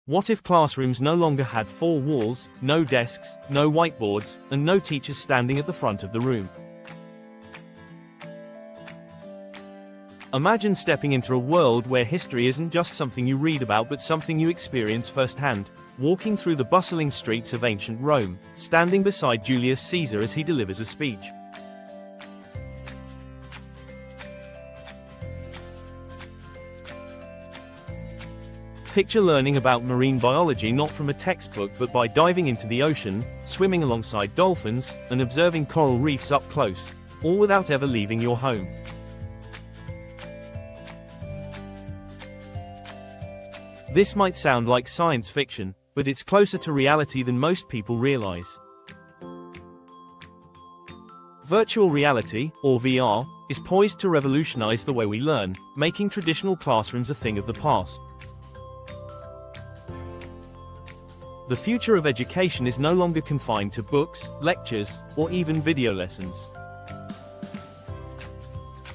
What if classrooms no longer had four walls, no desks, no whiteboards, and no teachers standing at the front of the room? Imagine stepping into a world where history isn't just something you read about but something you experience firsthand, walking through the bustling streets of ancient Rome, standing beside Julius Caesar as he delivers a speech. Picture learning about marine biology not from a textbook but by diving into the ocean, swimming alongside dolphins, and observing coral reefs up close, all without ever leaving your home. This might sound like science fiction, but it's closer to reality than most people realize. Virtual reality, or VR, is poised to revolutionize the way we learn, making traditional classrooms a thing of the past. The future of education is no longer confined to books, lectures, or even video lessons.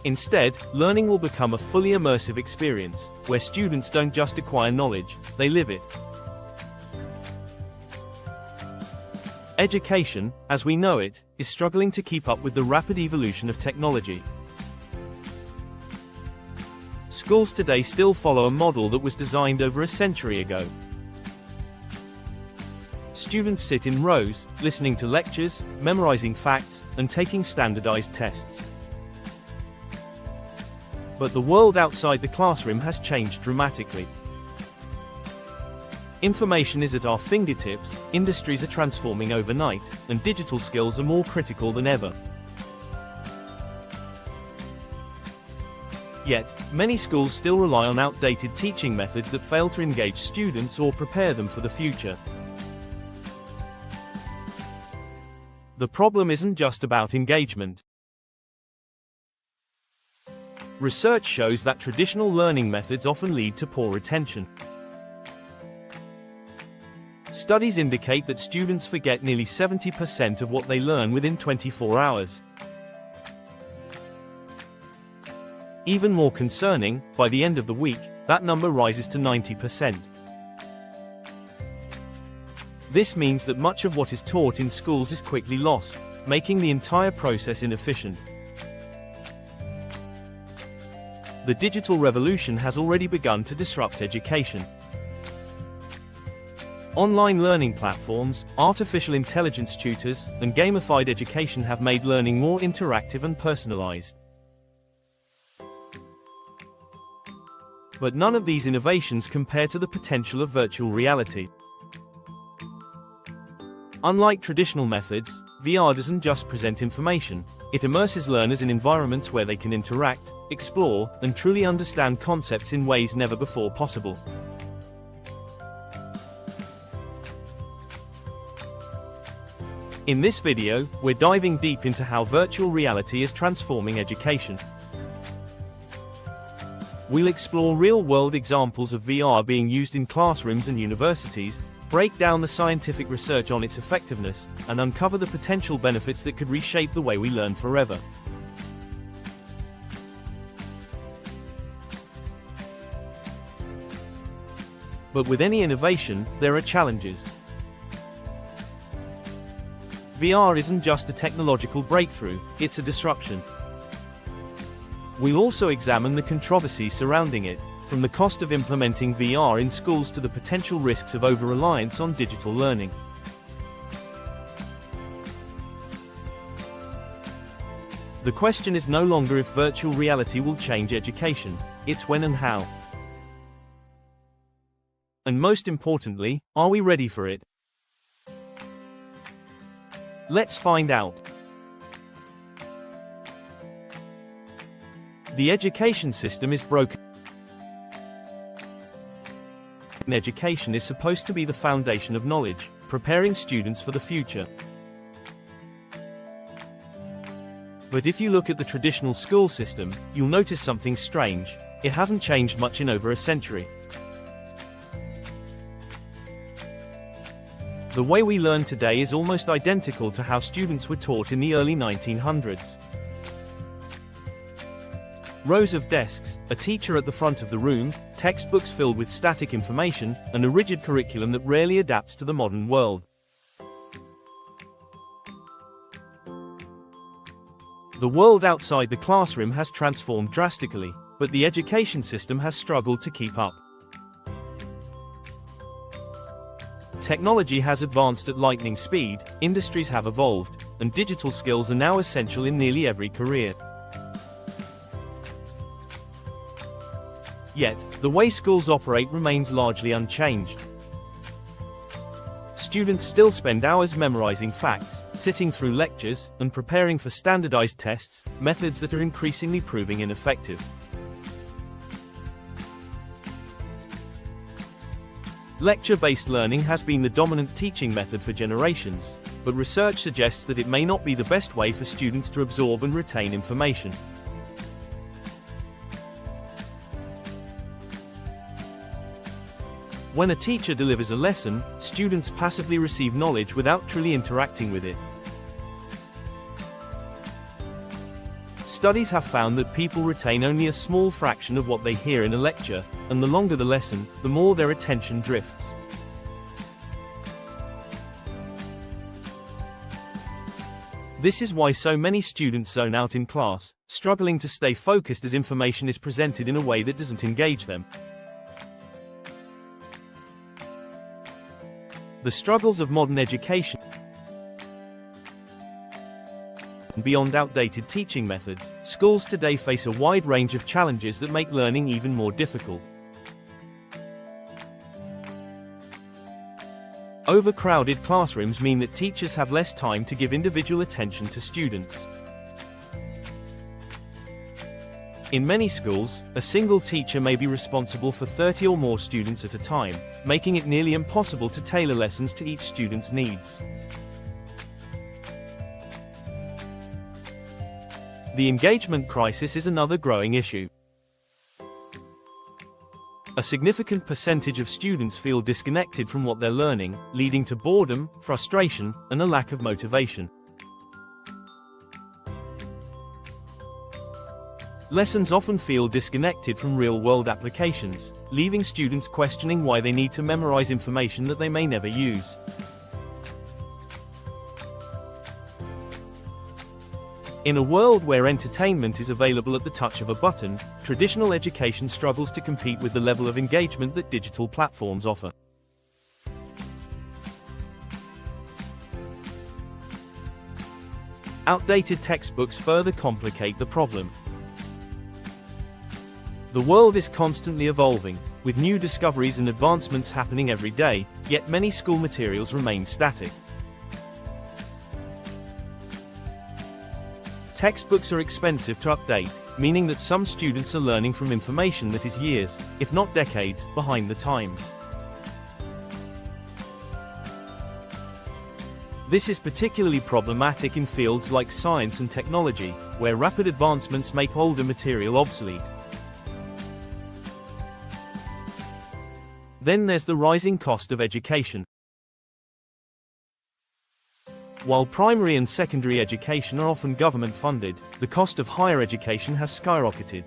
Instead, learning will become a fully immersive experience, where students don't just acquire knowledge, they live it. Education, as we know it, is struggling to keep up with the rapid evolution of technology. Schools today still follow a model that was designed over a century ago. Students sit in rows, listening to lectures, memorizing facts, and taking standardized tests. But the world outside the classroom has changed dramatically. Information is at our fingertips, industries are transforming overnight, and digital skills are more critical than ever. Yet, many schools still rely on outdated teaching methods that fail to engage students or prepare them for the future. The problem isn't just about engagement. Research shows that traditional learning methods often lead to poor retention. Studies indicate that students forget nearly 70% of what they learn within 24 hours. Even more concerning, by the end of the week, that number rises to 90%. This means that much of what is taught in schools is quickly lost, making the entire process inefficient. The digital revolution has already begun to disrupt education. Online learning platforms, artificial intelligence tutors, and gamified education have made learning more interactive and personalized. But none of these innovations compare to the potential of virtual reality. Unlike traditional methods, VR doesn't just present information, it immerses learners in environments where they can interact, explore, and truly understand concepts in ways never before possible. In this video, we're diving deep into how virtual reality is transforming education. We'll explore real-world examples of VR being used in classrooms and universities, break down the scientific research on its effectiveness, and uncover the potential benefits that could reshape the way we learn forever. But with any innovation, there are challenges. VR isn't just a technological breakthrough, it's a disruption. We'll also examine the controversies surrounding it, from the cost of implementing VR in schools to the potential risks of over-reliance on digital learning. The question is no longer if virtual reality will change education, it's when and how. And most importantly, are we ready for it? Let's find out. The education system is broken. Education is supposed to be the foundation of knowledge, preparing students for the future. But if you look at the traditional school system, you'll notice something strange. It hasn't changed much in over a century. The way we learn today is almost identical to how students were taught in the early 1900s. Rows of desks, a teacher at the front of the room, textbooks filled with static information, and a rigid curriculum that rarely adapts to the modern world. The world outside the classroom has transformed drastically, but the education system has struggled to keep up. Technology has advanced at lightning speed, industries have evolved, and digital skills are now essential in nearly every career. Yet, the way schools operate remains largely unchanged. Students still spend hours memorizing facts, sitting through lectures, and preparing for standardized tests, methods that are increasingly proving ineffective. Lecture-based learning has been the dominant teaching method for generations, but research suggests that it may not be the best way for students to absorb and retain information. When a teacher delivers a lesson, students passively receive knowledge without truly interacting with it. Studies have found that people retain only a small fraction of what they hear in a lecture, and the longer the lesson, the more their attention drifts. This is why so many students zone out in class, struggling to stay focused as information is presented in a way that doesn't engage them. The struggles of modern education. Beyond outdated teaching methods, schools today face a wide range of challenges that make learning even more difficult. Overcrowded classrooms mean that teachers have less time to give individual attention to students. In many schools, a single teacher may be responsible for 30 or more students at a time, making it nearly impossible to tailor lessons to each student's needs. The engagement crisis is another growing issue. A significant percentage of students feel disconnected from what they're learning, leading to boredom, frustration, and a lack of motivation. Lessons often feel disconnected from real-world applications, leaving students questioning why they need to memorize information that they may never use. In a world where entertainment is available at the touch of a button, traditional education struggles to compete with the level of engagement that digital platforms offer. Outdated textbooks further complicate the problem. The world is constantly evolving, with new discoveries and advancements happening every day, yet many school materials remain static. Textbooks are expensive to update, meaning that some students are learning from information that is years, if not decades, behind the times. This is particularly problematic in fields like science and technology, where rapid advancements make older material obsolete. Then there's the rising cost of education. While primary and secondary education are often government-funded, the cost of higher education has skyrocketed.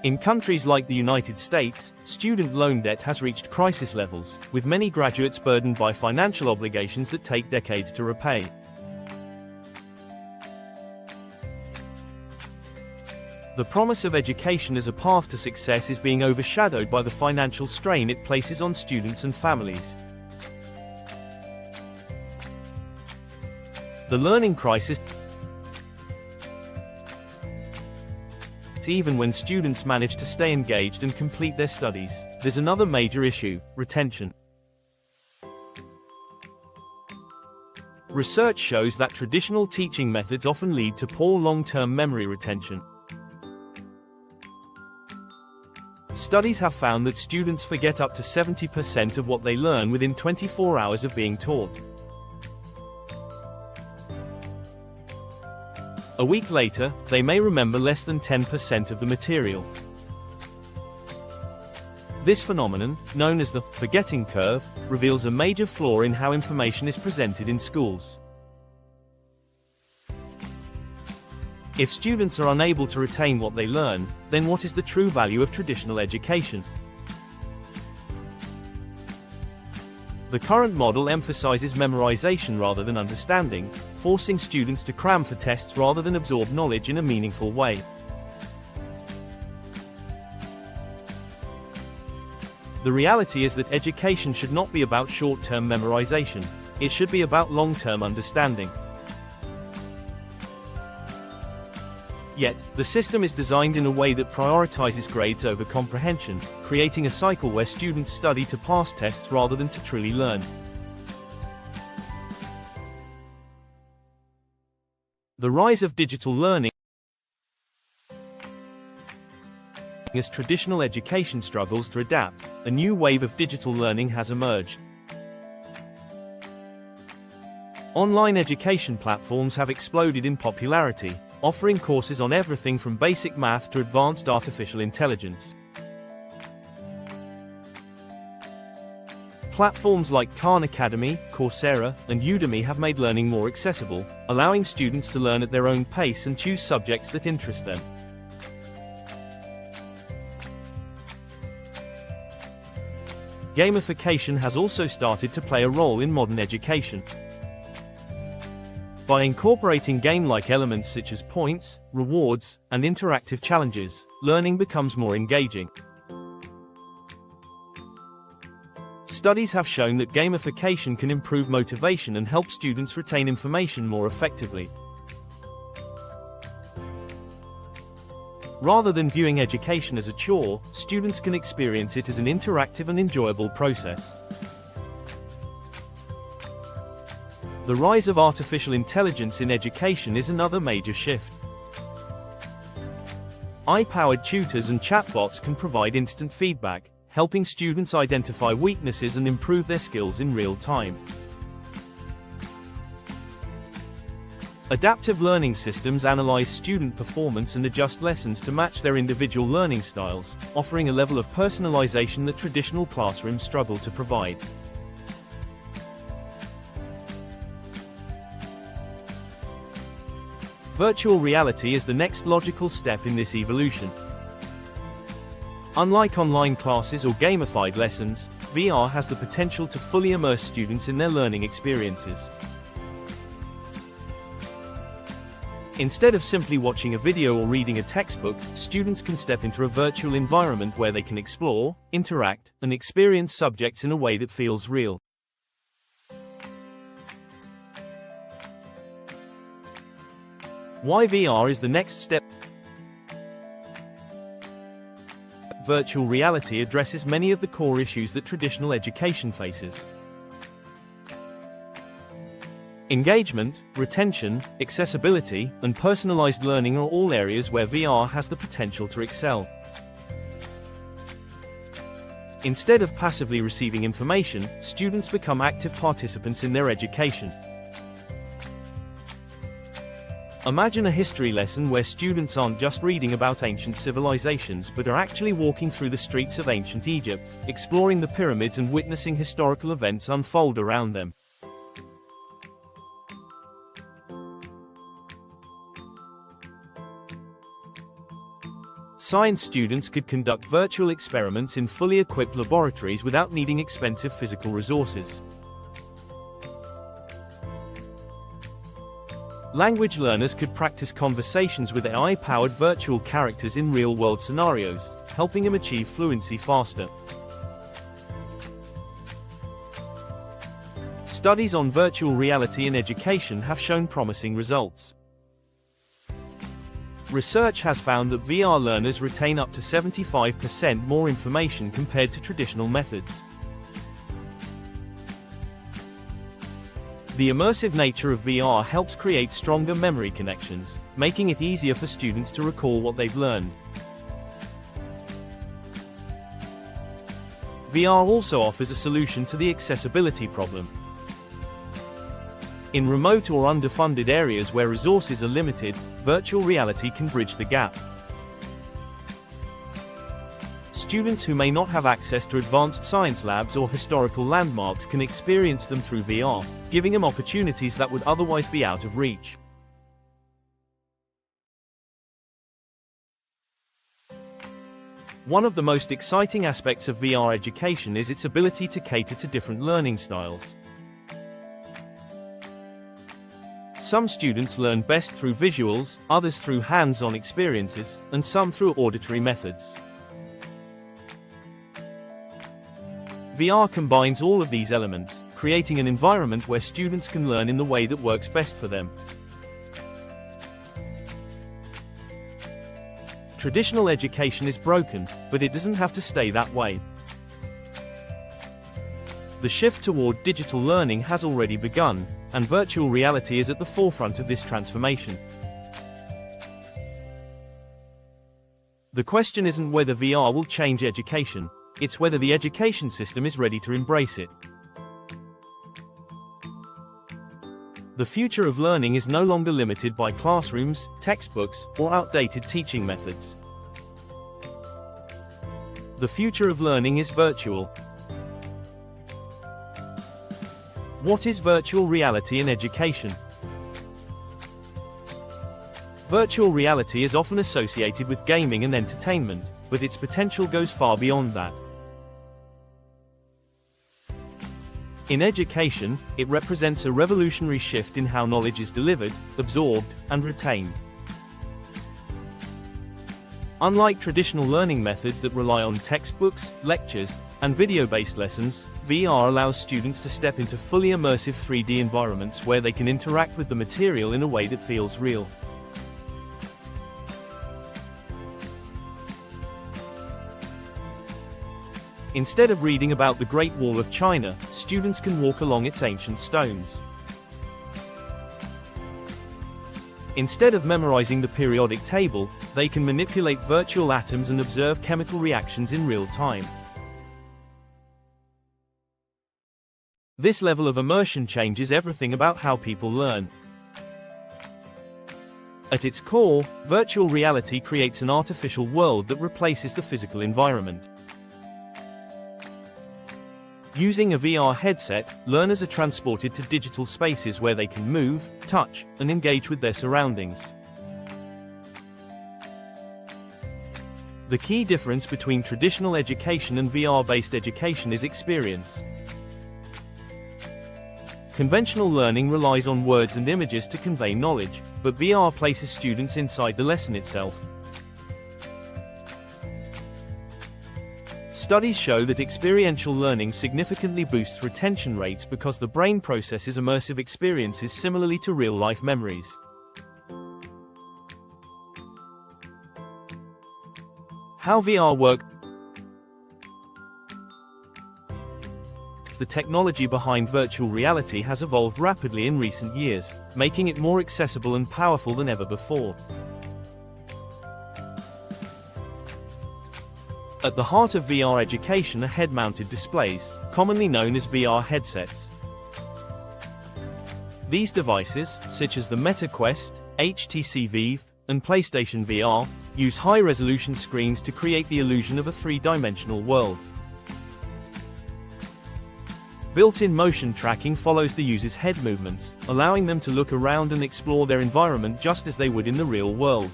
In countries like the United States, student loan debt has reached crisis levels, with many graduates burdened by financial obligations that take decades to repay. The promise of education as a path to success is being overshadowed by the financial strain it places on students and families. The learning crisis. Even when students manage to stay engaged and complete their studies, there's another major issue: retention. Research shows that traditional teaching methods often lead to poor long-term memory retention. Studies have found that students forget up to 70% of what they learn within 24 hours of being taught. A week later, they may remember less than 10% of the material. This phenomenon, known as the forgetting curve, reveals a major flaw in how information is presented in schools. If students are unable to retain what they learn, then what is the true value of traditional education? The current model emphasizes memorization rather than understanding, forcing students to cram for tests rather than absorb knowledge in a meaningful way. The reality is that education should not be about short-term memorization. It should be about long-term understanding. Yet, the system is designed in a way that prioritizes grades over comprehension, creating a cycle where students study to pass tests rather than to truly learn. The rise of digital learning. As traditional education struggles to adapt, a new wave of digital learning has emerged. Online education platforms have exploded in popularity, offering courses on everything from basic math to advanced artificial intelligence. Platforms like Khan Academy, Coursera, and Udemy have made learning more accessible, allowing students to learn at their own pace and choose subjects that interest them. Gamification has also started to play a role in modern education. By incorporating game-like elements such as points, rewards, and interactive challenges, learning becomes more engaging. Studies have shown that gamification can improve motivation and help students retain information more effectively. Rather than viewing education as a chore, students can experience it as an interactive and enjoyable process. The rise of artificial intelligence in education is another major shift. AI-powered tutors and chatbots can provide instant feedback, helping students identify weaknesses and improve their skills in real time. Adaptive learning systems analyze student performance and adjust lessons to match their individual learning styles, offering a level of personalization that traditional classrooms struggle to provide. Virtual reality is the next logical step in this evolution. Unlike online classes or gamified lessons, VR has the potential to fully immerse students in their learning experiences. Instead of simply watching a video or reading a textbook, students can step into a virtual environment where they can explore, interact, and experience subjects in a way that feels real. Why VR is the next step? Virtual reality addresses many of the core issues that traditional education faces. Engagement, retention, accessibility, and personalized learning are all areas where VR has the potential to excel. Instead of passively receiving information, students become active participants in their education. Imagine a history lesson where students aren't just reading about ancient civilizations but are actually walking through the streets of ancient Egypt, exploring the pyramids and witnessing historical events unfold around them. Science students could conduct virtual experiments in fully equipped laboratories without needing expensive physical resources. Language learners could practice conversations with AI-powered virtual characters in real-world scenarios, helping them achieve fluency faster. Studies on virtual reality in education have shown promising results. Research has found that VR learners retain up to 75% more information compared to traditional methods. The immersive nature of VR helps create stronger memory connections, making it easier for students to recall what they've learned. VR also offers a solution to the accessibility problem. In remote or underfunded areas where resources are limited, virtual reality can bridge the gap. Students who may not have access to advanced science labs or historical landmarks can experience them through VR, giving them opportunities that would otherwise be out of reach. One of the most exciting aspects of VR education is its ability to cater to different learning styles. Some students learn best through visuals, others through hands-on experiences, and some through auditory methods. VR combines all of these elements, creating an environment where students can learn in the way that works best for them. Traditional education is broken, but it doesn't have to stay that way. The shift toward digital learning has already begun, and virtual reality is at the forefront of this transformation. The question isn't whether VR will change education, it's whether the education system is ready to embrace it. The future of learning is no longer limited by classrooms, textbooks, or outdated teaching methods. The future of learning is virtual. What is virtual reality in education? Virtual reality is often associated with gaming and entertainment, but its potential goes far beyond that. In education, it represents a revolutionary shift in how knowledge is delivered, absorbed, and retained. Unlike traditional learning methods that rely on textbooks, lectures, and video-based lessons, VR allows students to step into fully immersive 3D environments where they can interact with the material in a way that feels real. Instead of reading about the Great Wall of China, students can walk along its ancient stones. Instead of memorizing the periodic table, they can manipulate virtual atoms and observe chemical reactions in real time. This level of immersion changes everything about how people learn. At its core, virtual reality creates an artificial world that replaces the physical environment. Using a VR headset, learners are transported to digital spaces where they can move, touch, and engage with their surroundings. The key difference between traditional education and VR-based education is experience. Conventional learning relies on words and images to convey knowledge, but VR places students inside the lesson itself. Studies show that experiential learning significantly boosts retention rates because the brain processes immersive experiences similarly to real-life memories. How VR works. The technology behind virtual reality has evolved rapidly in recent years, making it more accessible and powerful than ever before. At the heart of VR education are head-mounted displays, commonly known as VR headsets. These devices, such as the Meta Quest, HTC Vive, and PlayStation VR, use high-resolution screens to create the illusion of a three-dimensional world. Built-in motion tracking follows the user's head movements, allowing them to look around and explore their environment just as they would in the real world.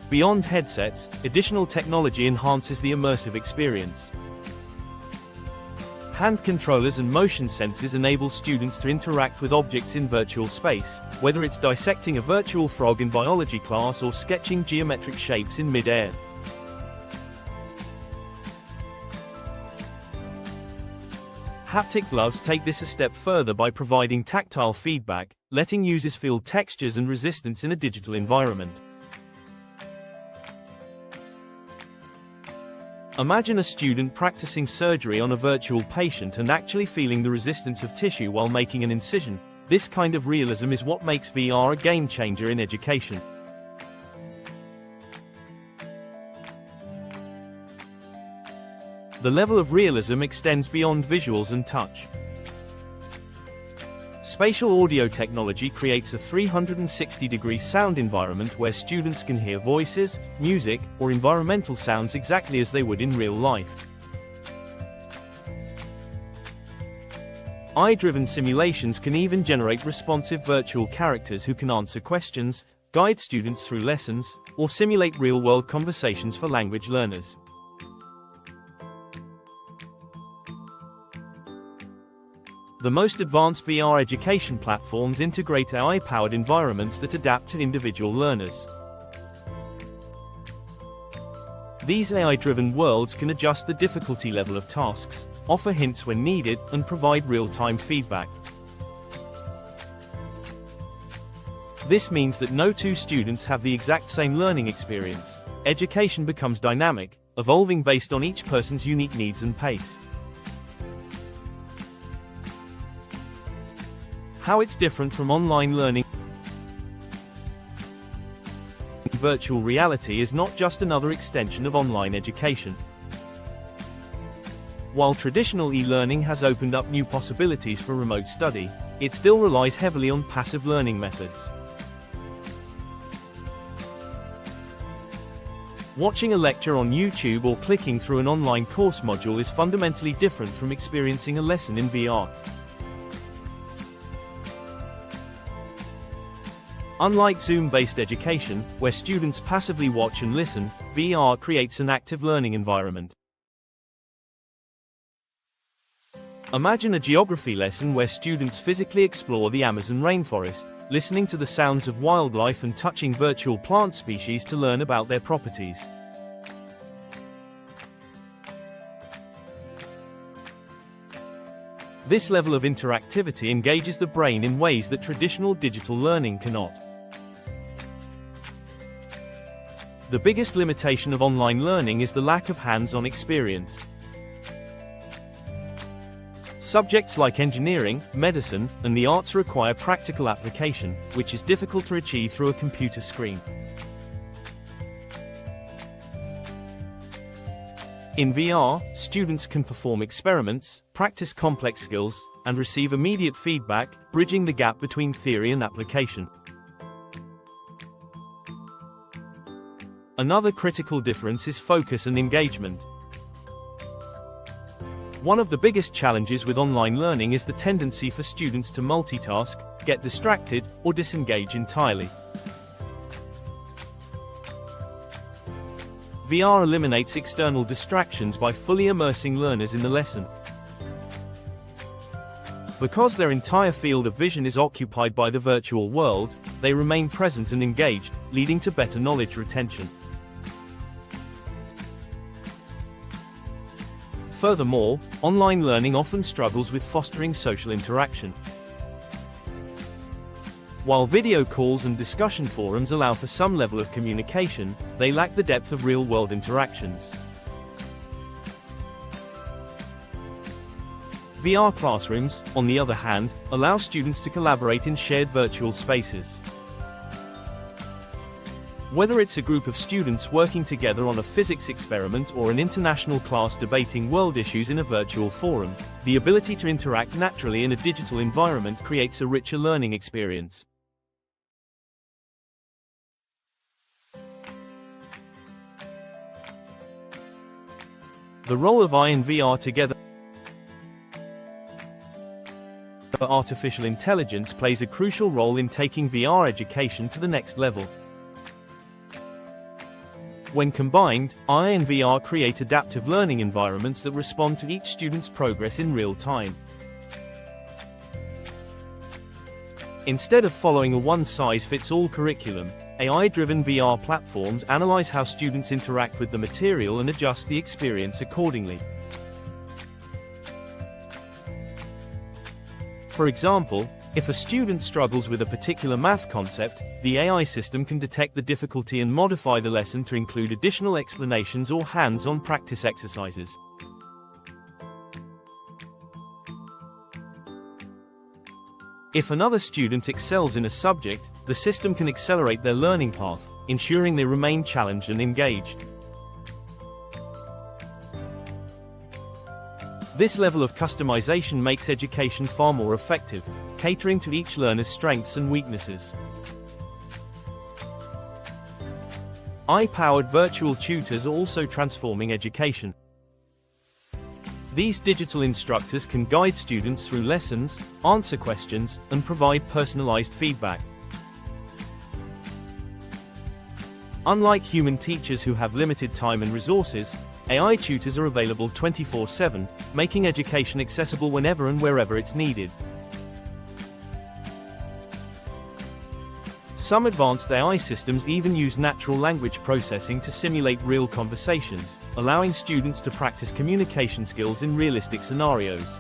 Beyond headsets, additional technology enhances the immersive experience. Hand controllers and motion sensors enable students to interact with objects in virtual space, whether it's dissecting a virtual frog in biology class or sketching geometric shapes in mid-air. Haptic gloves take this a step further by providing tactile feedback, letting users feel textures and resistance in a digital environment. Imagine a student practicing surgery on a virtual patient and actually feeling the resistance of tissue while making an incision. This kind of realism is what makes VR a game changer in education. The level of realism extends beyond visuals and touch. Spatial audio technology creates a 360-degree sound environment where students can hear voices, music, or environmental sounds exactly as they would in real life. Eye-driven simulations can even generate responsive virtual characters who can answer questions, guide students through lessons, or simulate real-world conversations for language learners. The most advanced VR education platforms integrate AI-powered environments that adapt to individual learners. These AI-driven worlds can adjust the difficulty level of tasks, offer hints when needed, and provide real-time feedback. This means that no two students have the exact same learning experience. Education becomes dynamic, evolving based on each person's unique needs and pace. How it's different from online learning. Virtual reality is not just another extension of online education. While traditional e-learning has opened up new possibilities for remote study, it still relies heavily on passive learning methods. Watching a lecture on YouTube or clicking through an online course module is fundamentally different from experiencing a lesson in VR. Unlike Zoom-based education, where students passively watch and listen, VR creates an active learning environment. Imagine a geography lesson where students physically explore the Amazon rainforest, listening to the sounds of wildlife and touching virtual plant species to learn about their properties. This level of interactivity engages the brain in ways that traditional digital learning cannot. The biggest limitation of online learning is the lack of hands-on experience. Subjects like engineering, medicine, and the arts require practical application, which is difficult to achieve through a computer screen. In VR, students can perform experiments, practice complex skills, and receive immediate feedback, bridging the gap between theory and application. Another critical difference is focus and engagement. One of the biggest challenges with online learning is the tendency for students to multitask, get distracted, or disengage entirely. VR eliminates external distractions by fully immersing learners in the lesson. Because their entire field of vision is occupied by the virtual world, they remain present and engaged, leading to better knowledge retention. Furthermore, online learning often struggles with fostering social interaction. While video calls and discussion forums allow for some level of communication, they lack the depth of real-world interactions. VR classrooms, on the other hand, allow students to collaborate in shared virtual spaces. Whether it's a group of students working together on a physics experiment or an international class debating world issues in a virtual forum, the ability to interact naturally in a digital environment creates a richer learning experience. The role of AI and VR together. Artificial intelligence plays a crucial role in taking VR education to the next level. When combined, AI and VR create adaptive learning environments that respond to each student's progress in real time. Instead of following a one-size-fits-all curriculum, AI-driven VR platforms analyze how students interact with the material and adjust the experience accordingly. For example, if a student struggles with a particular math concept, the AI system can detect the difficulty and modify the lesson to include additional explanations or hands-on practice exercises. If another student excels in a subject, the system can accelerate their learning path, ensuring they remain challenged and engaged. This level of customization makes education far more effective, catering to each learner's strengths and weaknesses. AI-powered virtual tutors are also transforming education. These digital instructors can guide students through lessons, answer questions, and provide personalized feedback. Unlike human teachers who have limited time and resources, AI tutors are available 24/7, making education accessible whenever and wherever it's needed. Some advanced AI systems even use natural language processing to simulate real conversations, allowing students to practice communication skills in realistic scenarios.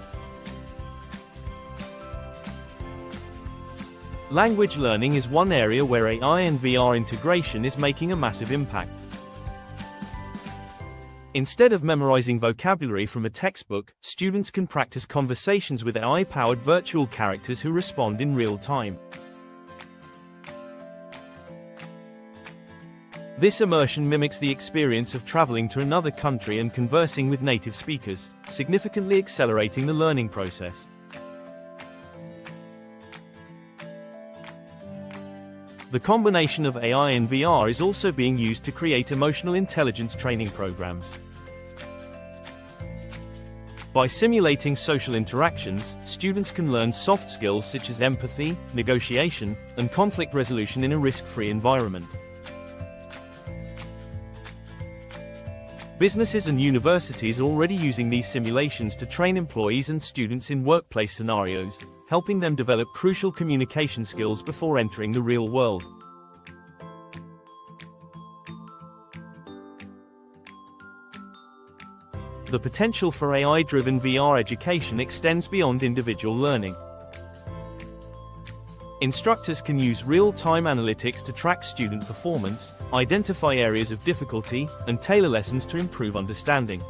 Language learning is one area where AI and VR integration is making a massive impact. Instead of memorizing vocabulary from a textbook, students can practice conversations with AI-powered virtual characters who respond in real time. This immersion mimics the experience of traveling to another country and conversing with native speakers, significantly accelerating the learning process. The combination of AI and VR is also being used to create emotional intelligence training programs. By simulating social interactions, students can learn soft skills such as empathy, negotiation, and conflict resolution in a risk-free environment. Businesses and universities are already using these simulations to train employees and students in workplace scenarios, helping them develop crucial communication skills before entering the real world. The potential for AI-driven VR education extends beyond individual learning. Instructors can use real-time analytics to track student performance, identify areas of difficulty, and tailor lessons to improve understanding.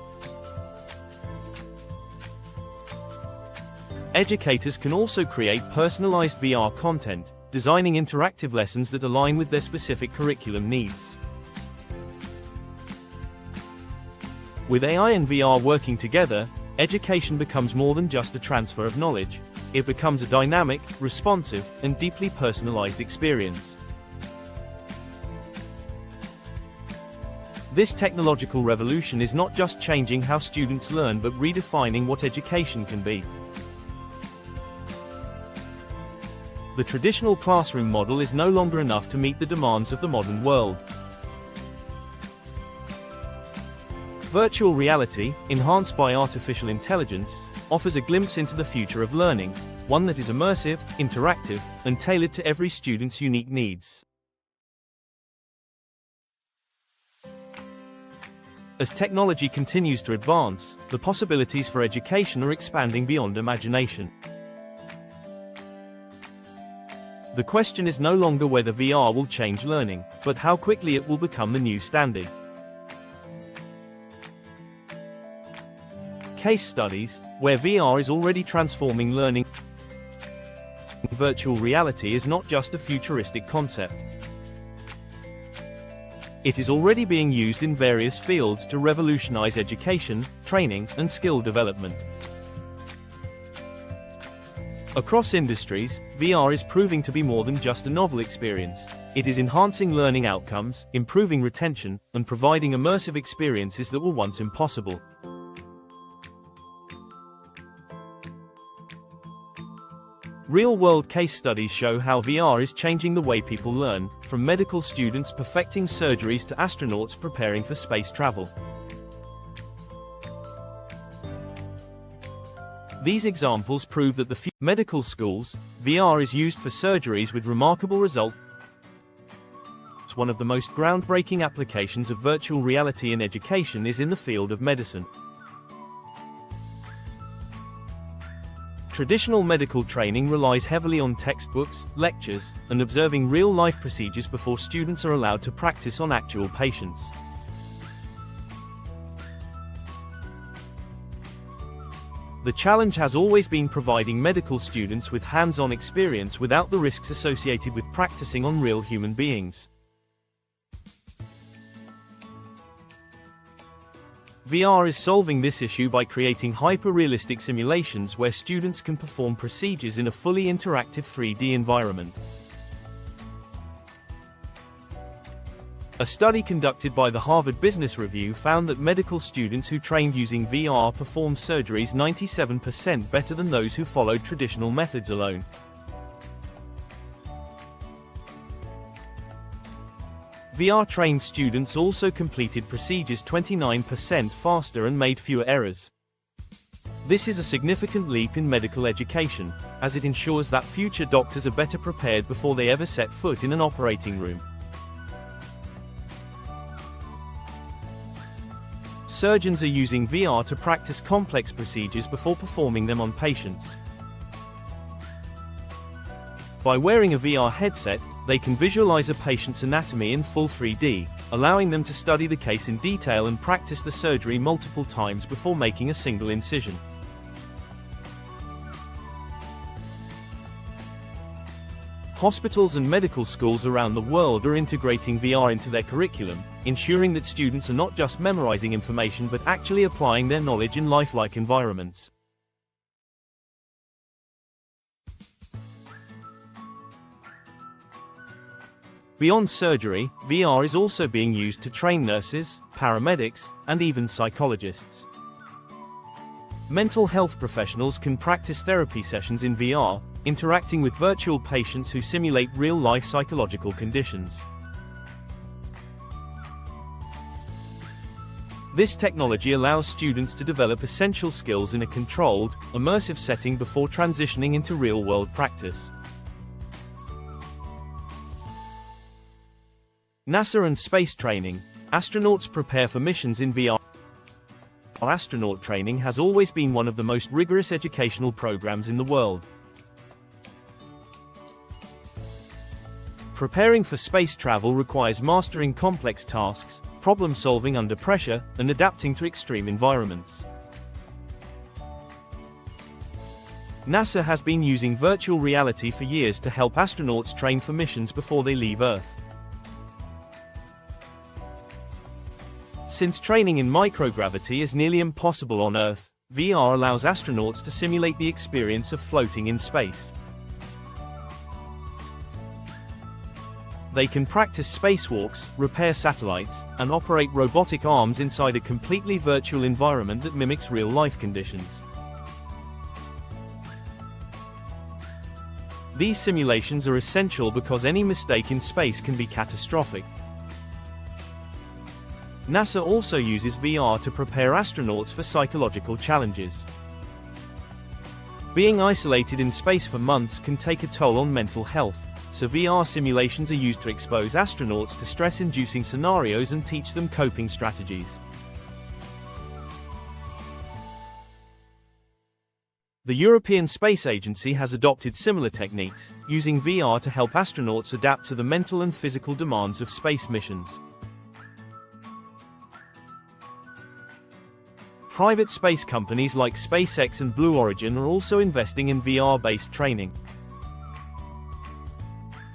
Educators can also create personalized VR content, designing interactive lessons that align with their specific curriculum needs. With AI and VR working together, education becomes more than just a transfer of knowledge. It becomes a dynamic, responsive, and deeply personalized experience. This technological revolution is not just changing how students learn but redefining what education can be. The traditional classroom model is no longer enough to meet the demands of the modern world. Virtual reality, enhanced by artificial intelligence, offers a glimpse into the future of learning, one that is immersive, interactive, and tailored to every student's unique needs. As technology continues to advance, the possibilities for education are expanding beyond imagination. The question is no longer whether VR will change learning, but how quickly it will become the new standard. Case studies, where VR is already transforming learning. Virtual reality is not just a futuristic concept. It is already being used in various fields to revolutionize education, training, and skill development. Across industries, VR is proving to be more than just a novel experience. It is enhancing learning outcomes, improving retention, and providing immersive experiences that were once impossible. Real-world case studies show how VR is changing the way people learn, from medical students perfecting surgeries to astronauts preparing for space travel. These examples prove that medical schools, VR is used for surgeries with remarkable results. One of the most groundbreaking applications of virtual reality in education is in the field of medicine. Traditional medical training relies heavily on textbooks, lectures, and observing real-life procedures before students are allowed to practice on actual patients. The challenge has always been providing medical students with hands-on experience without the risks associated with practicing on real human beings. VR is solving this issue by creating hyper-realistic simulations where students can perform procedures in a fully interactive 3D environment. A study conducted by the Harvard Business Review found that medical students who trained using VR performed surgeries 97% better than those who followed traditional methods alone. VR-trained students also completed procedures 29% faster and made fewer errors. This is a significant leap in medical education, as it ensures that future doctors are better prepared before they ever set foot in an operating room. Surgeons are using VR to practice complex procedures before performing them on patients. By wearing a VR headset, they can visualize a patient's anatomy in full 3D, allowing them to study the case in detail and practice the surgery multiple times before making a single incision. Hospitals and medical schools around the world are integrating VR into their curriculum, ensuring that students are not just memorizing information but actually applying their knowledge in lifelike environments. Beyond surgery, VR is also being used to train nurses, paramedics, and even psychologists. Mental health professionals can practice therapy sessions in VR, interacting with virtual patients who simulate real-life psychological conditions. This technology allows students to develop essential skills in a controlled, immersive setting before transitioning into real-world practice. NASA and space training. Astronauts prepare for missions in VR. Astronaut training has always been one of the most rigorous educational programs in the world. Preparing for space travel requires mastering complex tasks, problem-solving under pressure, and adapting to extreme environments. NASA has been using virtual reality for years to help astronauts train for missions before they leave Earth. Since training in microgravity is nearly impossible on Earth, VR allows astronauts to simulate the experience of floating in space. They can practice spacewalks, repair satellites, and operate robotic arms inside a completely virtual environment that mimics real-life conditions. These simulations are essential because any mistake in space can be catastrophic. NASA also uses VR to prepare astronauts for psychological challenges. Being isolated in space for months can take a toll on mental health, so VR simulations are used to expose astronauts to stress-inducing scenarios and teach them coping strategies. The European Space Agency has adopted similar techniques, using VR to help astronauts adapt to the mental and physical demands of space missions. Private space companies like SpaceX and Blue Origin are also investing in VR-based training.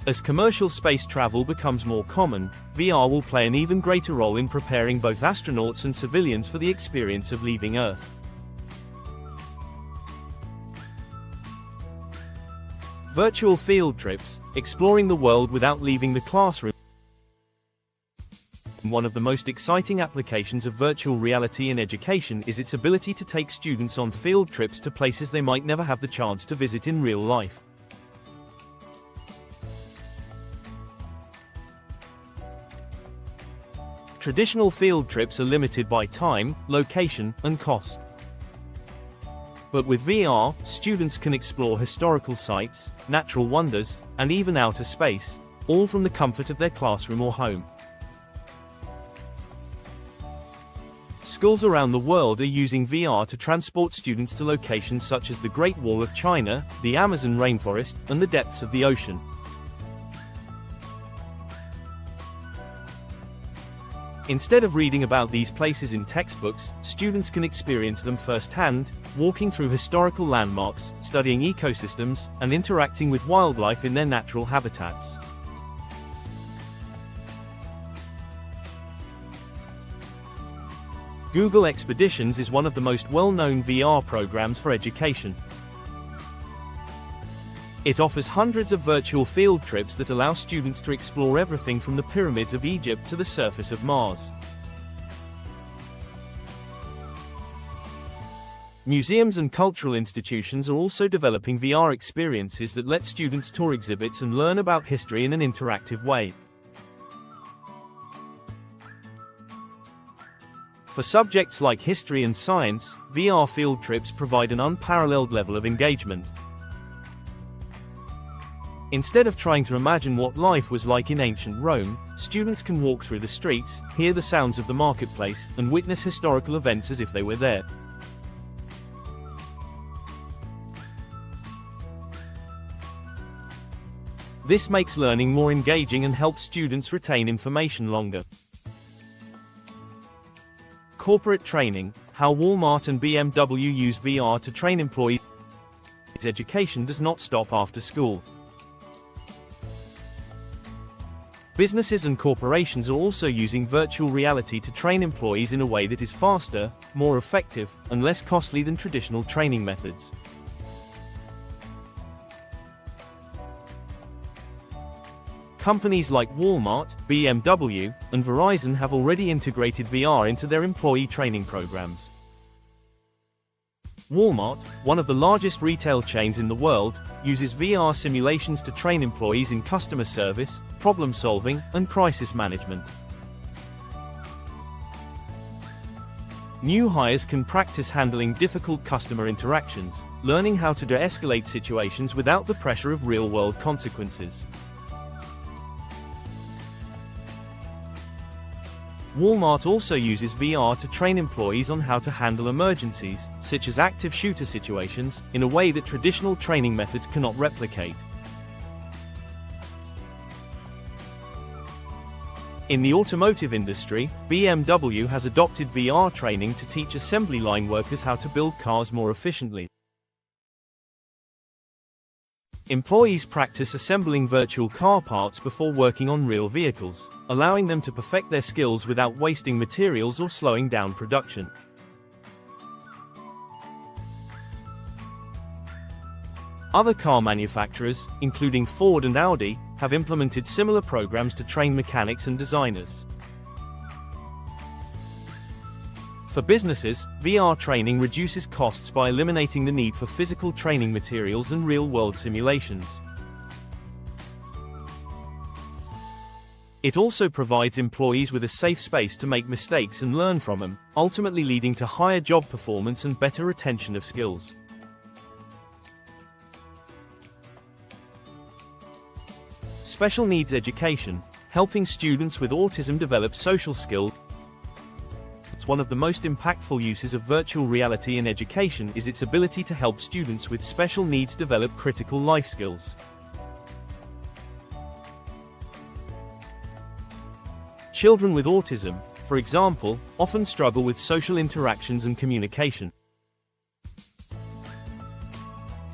As commercial space travel becomes more common, VR will play an even greater role in preparing both astronauts and civilians for the experience of leaving Earth. Virtual field trips, exploring the world without leaving the classroom. One of the most exciting applications of virtual reality in education is its ability to take students on field trips to places they might never have the chance to visit in real life. Traditional field trips are limited by time, location, and cost. But with VR, students can explore historical sites, natural wonders, and even outer space, all from the comfort of their classroom or home. Schools around the world are using VR to transport students to locations such as the Great Wall of China, the Amazon rainforest, and the depths of the ocean. Instead of reading about these places in textbooks, students can experience them firsthand, walking through historical landmarks, studying ecosystems, and interacting with wildlife in their natural habitats. Google Expeditions is one of the most well-known VR programs for education. It offers hundreds of virtual field trips that allow students to explore everything from the pyramids of Egypt to the surface of Mars. Museums and cultural institutions are also developing VR experiences that let students tour exhibits and learn about history in an interactive way. For subjects like history and science, VR field trips provide an unparalleled level of engagement. Instead of trying to imagine what life was like in ancient Rome, students can walk through the streets, hear the sounds of the marketplace, and witness historical events as if they were there. This makes learning more engaging and helps students retain information longer. Corporate training: how Walmart and BMW use VR to train employees. Education does not stop after school. Businesses and corporations are also using virtual reality to train employees in a way that is faster, more effective, and less costly than traditional training methods. Companies like Walmart, BMW, and Verizon have already integrated VR into their employee training programs. Walmart, one of the largest retail chains in the world, uses VR simulations to train employees in customer service, problem solving, and crisis management. New hires can practice handling difficult customer interactions, learning how to de-escalate situations without the pressure of real-world consequences. Walmart also uses VR to train employees on how to handle emergencies, such as active shooter situations, in a way that traditional training methods cannot replicate. In the automotive industry, BMW has adopted VR training to teach assembly line workers how to build cars more efficiently. Employees practice assembling virtual car parts before working on real vehicles, allowing them to perfect their skills without wasting materials or slowing down production. Other car manufacturers, including Ford and Audi, have implemented similar programs to train mechanics and designers. For businesses, VR training reduces costs by eliminating the need for physical training materials and real-world simulations. It also provides employees with a safe space to make mistakes and learn from them, ultimately leading to higher job performance and better retention of skills. Special needs education: helping students with autism develop social skills. One of the most impactful uses of virtual reality in education is its ability to help students with special needs develop critical life skills. Children with autism, for example, often struggle with social interactions and communication.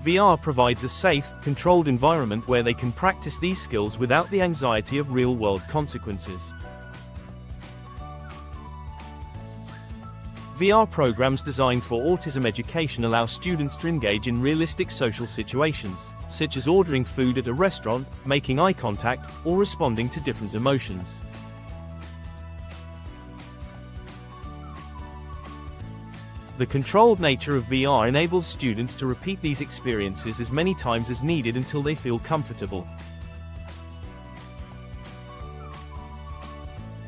VR provides a safe, controlled environment where they can practice these skills without the anxiety of real-world consequences. VR programs designed for autism education allow students to engage in realistic social situations, such as ordering food at a restaurant, making eye contact, or responding to different emotions. The controlled nature of VR enables students to repeat these experiences as many times as needed until they feel comfortable.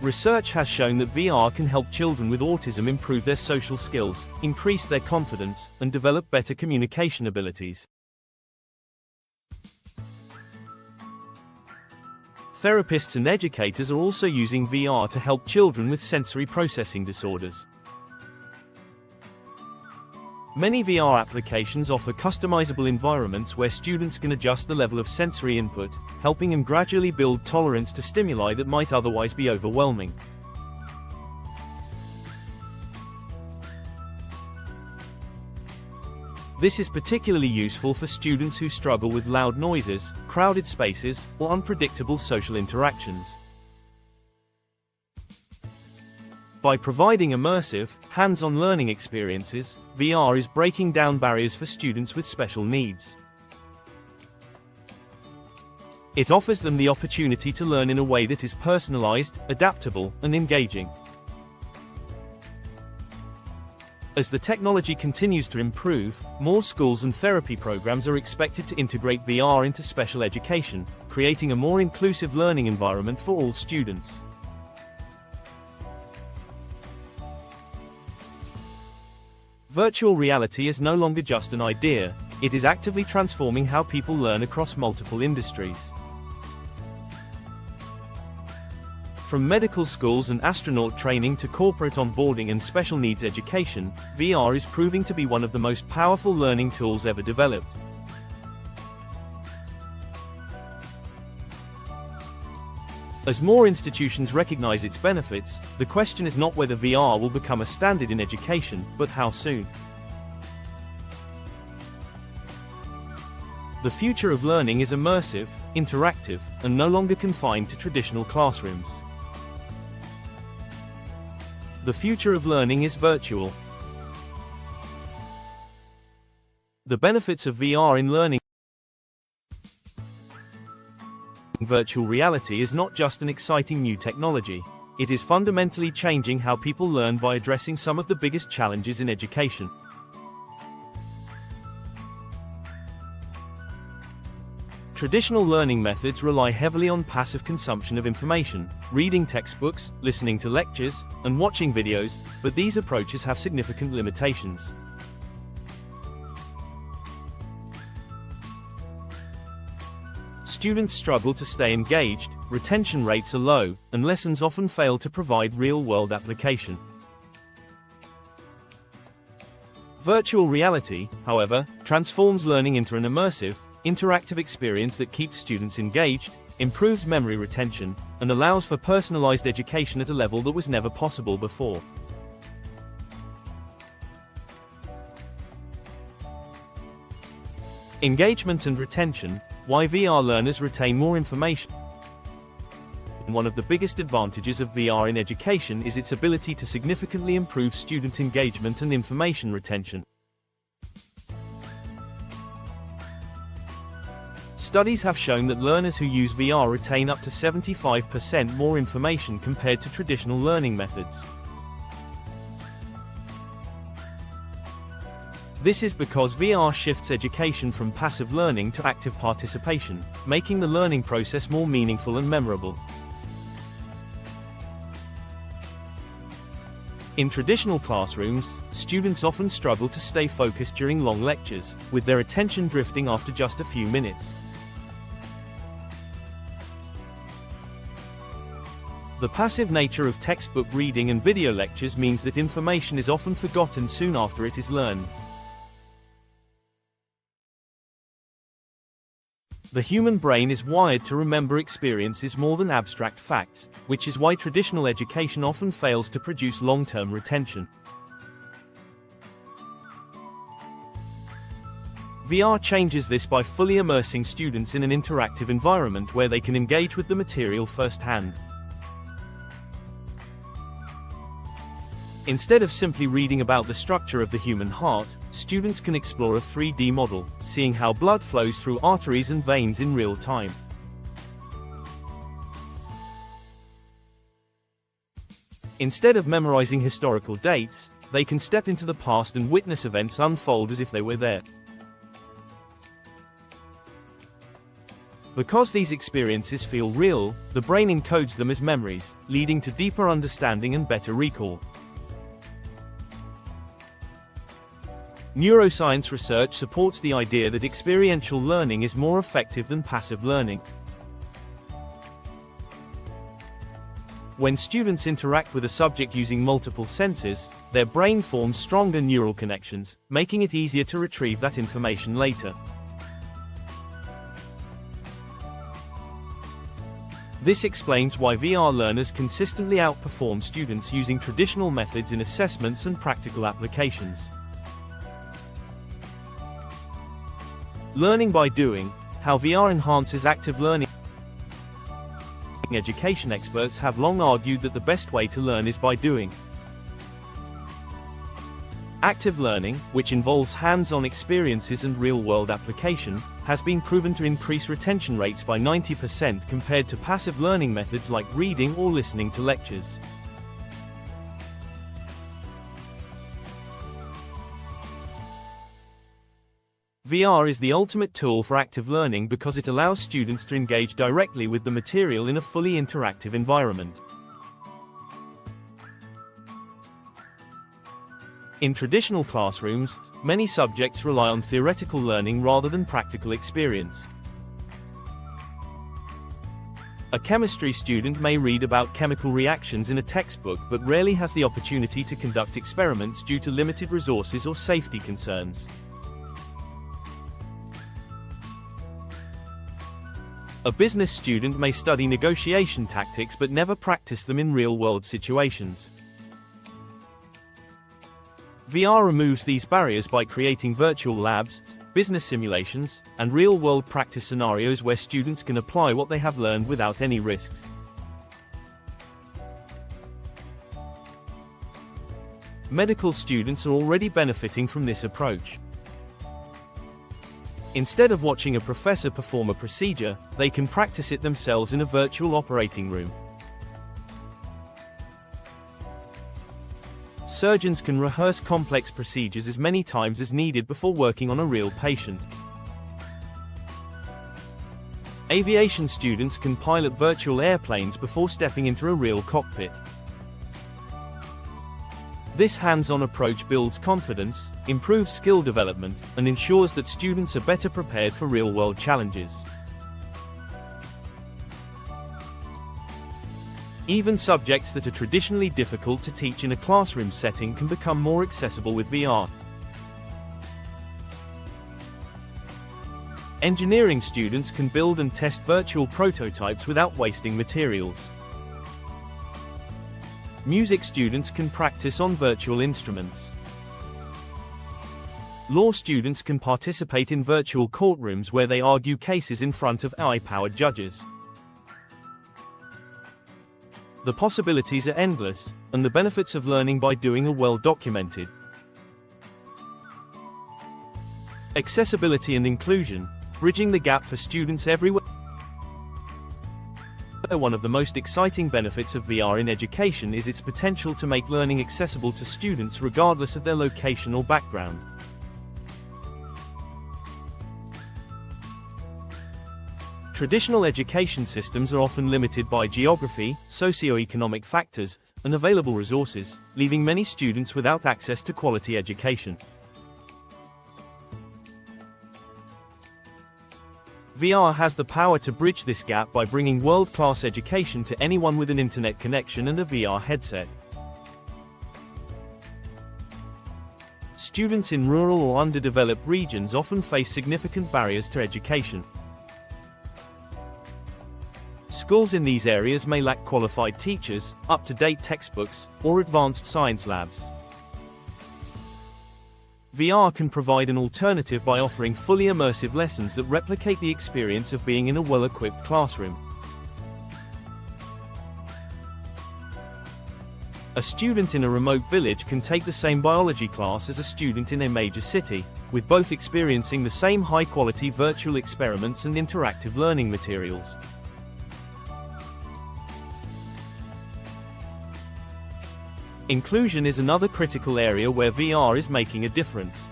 Research has shown that VR can help children with autism improve their social skills, increase their confidence, and develop better communication abilities. Therapists and educators are also using VR to help children with sensory processing disorders. Many VR applications offer customizable environments where students can adjust the level of sensory input, helping them gradually build tolerance to stimuli that might otherwise be overwhelming. This is particularly useful for students who struggle with loud noises, crowded spaces, or unpredictable social interactions. By providing immersive, hands-on learning experiences, VR is breaking down barriers for students with special needs. It offers them the opportunity to learn in a way that is personalized, adaptable, and engaging. As the technology continues to improve, more schools and therapy programs are expected to integrate VR into special education, creating a more inclusive learning environment for all students. Virtual reality is no longer just an idea, it is actively transforming how people learn across multiple industries. From medical schools and astronaut training to corporate onboarding and special needs education, VR is proving to be one of the most powerful learning tools ever developed. As more institutions recognize its benefits, the question is not whether VR will become a standard in education, but how soon. The future of learning is immersive, interactive, and no longer confined to traditional classrooms. The future of learning is virtual. The benefits of VR in learning. Virtual reality is not just an exciting new technology, it is fundamentally changing how people learn by addressing some of the biggest challenges in education. Traditional learning methods rely heavily on passive consumption of information, reading textbooks, listening to lectures, and watching videos, but these approaches have significant limitations. Students struggle to stay engaged, retention rates are low, and lessons often fail to provide real-world application. Virtual reality, however, transforms learning into an immersive, interactive experience that keeps students engaged, improves memory retention, and allows for personalized education at a level that was never possible before. Engagement and retention. Why VR learners retain more information. One of the biggest advantages of VR in education is its ability to significantly improve student engagement and information retention. Studies have shown that learners who use VR retain up to 75% more information compared to traditional learning methods. This is because VR shifts education from passive learning to active participation, making the learning process more meaningful and memorable. In traditional classrooms, students often struggle to stay focused during long lectures, with their attention drifting after just a few minutes. The passive nature of textbook reading and video lectures means that information is often forgotten soon after it is learned. The human brain is wired to remember experiences more than abstract facts, which is why traditional education often fails to produce long-term retention. VR changes this by fully immersing students in an interactive environment where they can engage with the material firsthand. Instead of simply reading about the structure of the human heart, students can explore a 3D model, seeing how blood flows through arteries and veins in real time. Instead of memorizing historical dates, they can step into the past and witness events unfold as if they were there. Because these experiences feel real, the brain encodes them as memories, leading to deeper understanding and better recall. Neuroscience research supports the idea that experiential learning is more effective than passive learning. When students interact with a subject using multiple senses, their brain forms stronger neural connections, making it easier to retrieve that information later. This explains why VR learners consistently outperform students using traditional methods in assessments and practical applications. Learning by doing. How VR enhances active learning. Education experts have long argued that the best way to learn is by doing. Active learning, which involves hands-on experiences and real-world application, has been proven to increase retention rates by 90% compared to passive learning methods like reading or listening to lectures. VR is the ultimate tool for active learning because it allows students to engage directly with the material in a fully interactive environment. In traditional classrooms, many subjects rely on theoretical learning rather than practical experience. A chemistry student may read about chemical reactions in a textbook but rarely has the opportunity to conduct experiments due to limited resources or safety concerns. A business student may study negotiation tactics but never practice them in real-world situations. VR removes these barriers by creating virtual labs, business simulations, and real-world practice scenarios where students can apply what they have learned without any risks. Medical students are already benefiting from this approach. Instead of watching a professor perform a procedure, they can practice it themselves in a virtual operating room. Surgeons can rehearse complex procedures as many times as needed before working on a real patient. Aviation students can pilot virtual airplanes before stepping into a real cockpit. This hands-on approach builds confidence, improves skill development, and ensures that students are better prepared for real-world challenges. Even subjects that are traditionally difficult to teach in a classroom setting can become more accessible with VR. Engineering students can build and test virtual prototypes without wasting materials. Music students can practice on virtual instruments. Law students can participate in virtual courtrooms where they argue cases in front of AI-powered judges. The possibilities are endless, and the benefits of learning by doing are well documented. Accessibility and inclusion, bridging the gap for students everywhere. One of the most exciting benefits of VR in education is its potential to make learning accessible to students regardless of their location or background. Traditional education systems are often limited by geography, socio-economic factors, and available resources, leaving many students without access to quality education. VR has the power to bridge this gap by bringing world-class education to anyone with an internet connection and a VR headset. Students in rural or underdeveloped regions often face significant barriers to education. Schools in these areas may lack qualified teachers, up-to-date textbooks, or advanced science labs. VR can provide an alternative by offering fully immersive lessons that replicate the experience of being in a well-equipped classroom. A student in a remote village can take the same biology class as a student in a major city, with both experiencing the same high-quality virtual experiments and interactive learning materials. Inclusion is another critical area where VR is making a difference.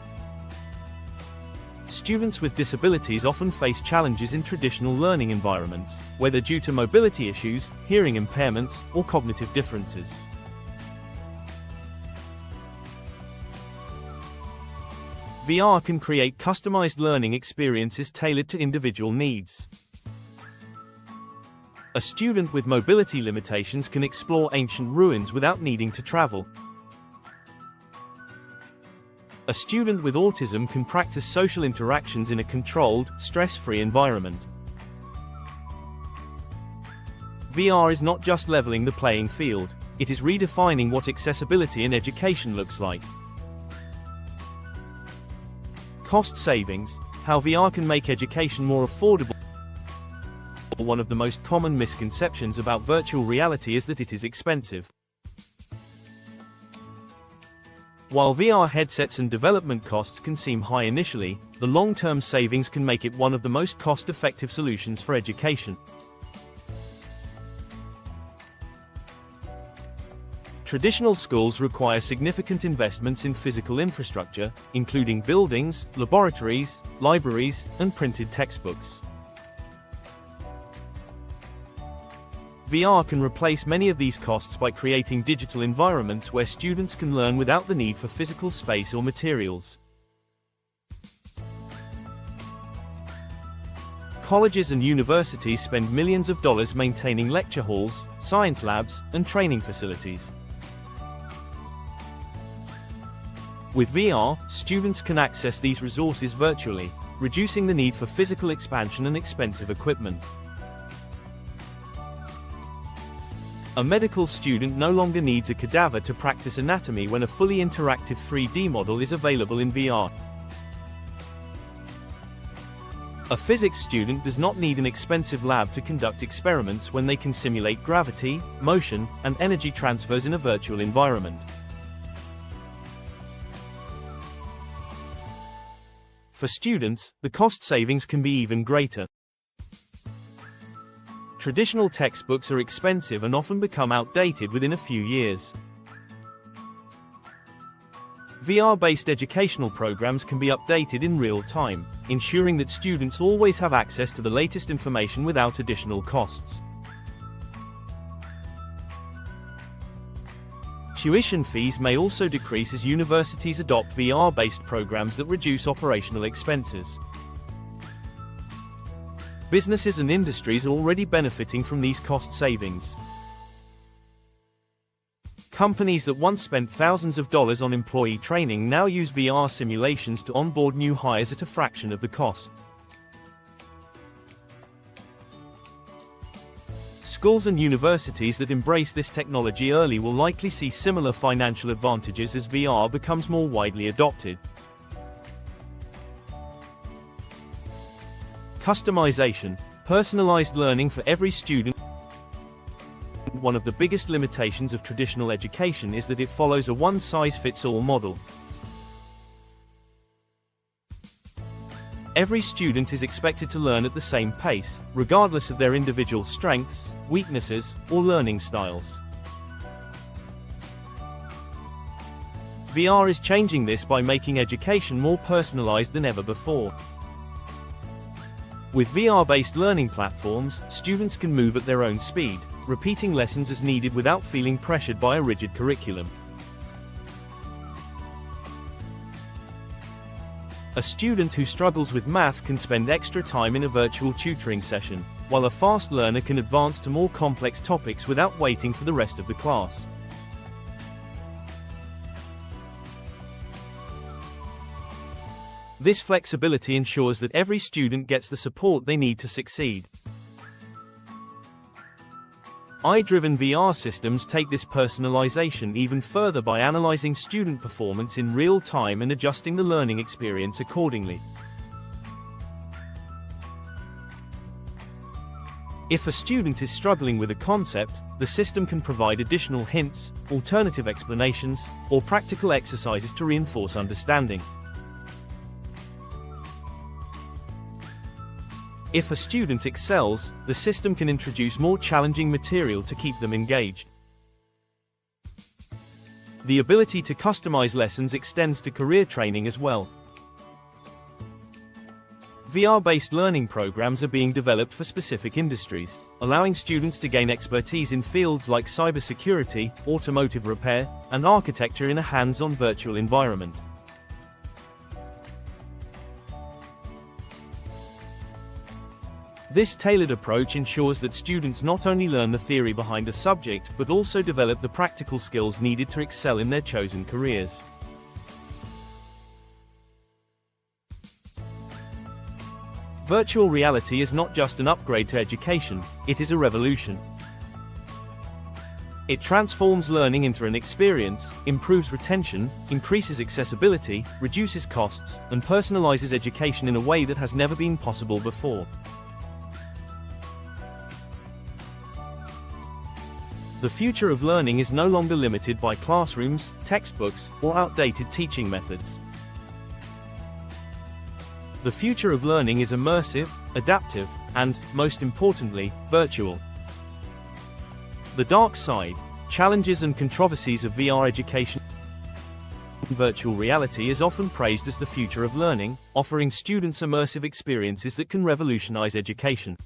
Students with disabilities often face challenges in traditional learning environments, whether due to mobility issues, hearing impairments, or cognitive differences. VR can create customized learning experiences tailored to individual needs. A student with mobility limitations can explore ancient ruins without needing to travel. A student with autism can practice social interactions in a controlled, stress-free environment. VR is not just leveling the playing field, it is redefining what accessibility in education looks like. Cost savings, how VR can make education more affordable. One of the most common misconceptions about virtual reality is that it is expensive. While VR headsets and development costs can seem high initially, the long-term savings can make it one of the most cost-effective solutions for education. Traditional schools require significant investments in physical infrastructure, including buildings, laboratories, libraries, and printed textbooks. VR can replace many of these costs by creating digital environments where students can learn without the need for physical space or materials. Colleges and universities spend millions of dollars maintaining lecture halls, science labs, and training facilities. With VR, students can access these resources virtually, reducing the need for physical expansion and expensive equipment. A medical student no longer needs a cadaver to practice anatomy when a fully interactive 3D model is available in VR. A physics student does not need an expensive lab to conduct experiments when they can simulate gravity, motion, and energy transfers in a virtual environment. For students, the cost savings can be even greater. Traditional textbooks are expensive and often become outdated within a few years. VR-based educational programs can be updated in real time, ensuring that students always have access to the latest information without additional costs. Tuition fees may also decrease as universities adopt VR-based programs that reduce operational expenses. Businesses and industries are already benefiting from these cost savings. Companies that once spent thousands of dollars on employee training now use VR simulations to onboard new hires at a fraction of the cost. Schools and universities that embrace this technology early will likely see similar financial advantages as VR becomes more widely adopted. Customization, personalized learning for every student. One of the biggest limitations of traditional education is that it follows a one-size-fits-all model. Every student is expected to learn at the same pace, regardless of their individual strengths, weaknesses, or learning styles. VR is changing this by making education more personalized than ever before. With VR-based learning platforms, students can move at their own speed, repeating lessons as needed without feeling pressured by a rigid curriculum. A student who struggles with math can spend extra time in a virtual tutoring session, while a fast learner can advance to more complex topics without waiting for the rest of the class. This flexibility ensures that every student gets the support they need to succeed. AI-driven VR systems take this personalization even further by analyzing student performance in real time and adjusting the learning experience accordingly. If a student is struggling with a concept, the system can provide additional hints, alternative explanations, or practical exercises to reinforce understanding. If a student excels, the system can introduce more challenging material to keep them engaged. The ability to customize lessons extends to career training as well. VR-based learning programs are being developed for specific industries, allowing students to gain expertise in fields like cybersecurity, automotive repair, and architecture in a hands-on virtual environment. This tailored approach ensures that students not only learn the theory behind a subject but also develop the practical skills needed to excel in their chosen careers. Virtual reality is not just an upgrade to education, it is a revolution. It transforms learning into an experience, improves retention, increases accessibility, reduces costs, and personalizes education in a way that has never been possible before. The future of learning is no longer limited by classrooms, textbooks, or outdated teaching methods. The future of learning is immersive, adaptive, and, most importantly, virtual. The dark side, challenges and controversies of VR education. Virtual reality is often praised as the future of learning, offering students immersive experiences that can revolutionize education.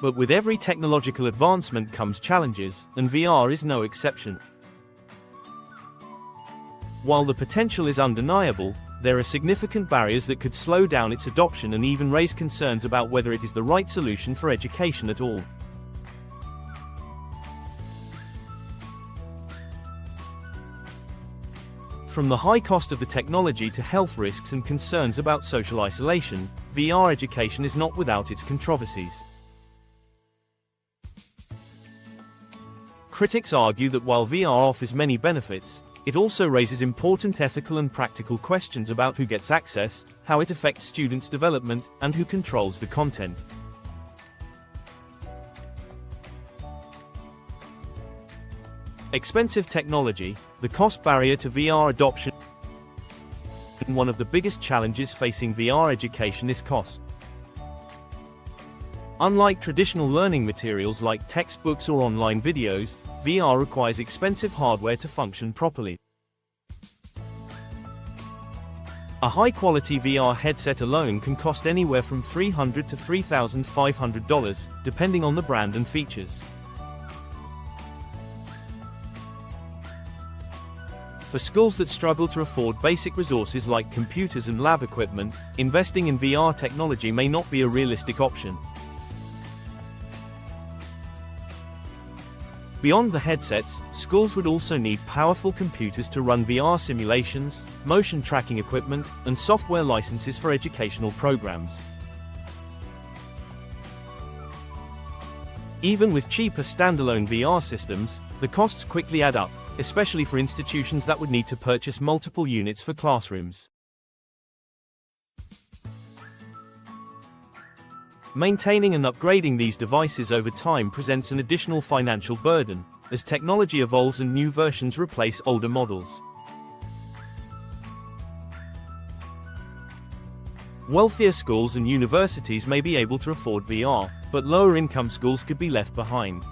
But with every technological advancement comes challenges, and VR is no exception. While the potential is undeniable, there are significant barriers that could slow down its adoption and even raise concerns about whether it is the right solution for education at all. From the high cost of the technology to health risks and concerns about social isolation, VR education is not without its controversies. Critics argue that while VR offers many benefits, it also raises important ethical and practical questions about who gets access, how it affects students' development, and who controls the content. Expensive technology, the cost barrier to VR adoption. One of the biggest challenges facing VR education is cost. Unlike traditional learning materials like textbooks or online videos, VR requires expensive hardware to function properly. A high-quality VR headset alone can cost anywhere from $300 to $3,500, depending on the brand and features. For schools that struggle to afford basic resources like computers and lab equipment, investing in VR technology may not be a realistic option. Beyond the headsets, schools would also need powerful computers to run VR simulations, motion tracking equipment, and software licenses for educational programs. Even with cheaper standalone VR systems, the costs quickly add up, especially for institutions that would need to purchase multiple units for classrooms. Maintaining and upgrading these devices over time presents an additional financial burden, as technology evolves and new versions replace older models. Wealthier schools and universities may be able to afford VR, but lower-income schools could be left behind.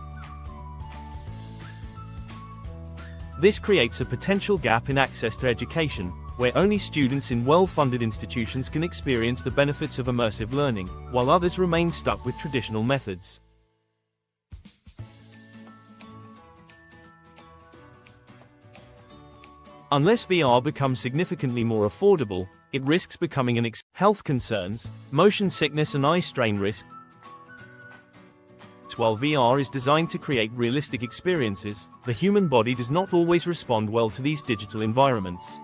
This creates a potential gap in access to education, where only students in well-funded institutions can experience the benefits of immersive learning, while others remain stuck with traditional methods. Unless VR becomes significantly more affordable, it risks becoming an health concerns, motion sickness and eye strain risk. While VR is designed to create realistic experiences, the human body does not always respond well to these digital environments.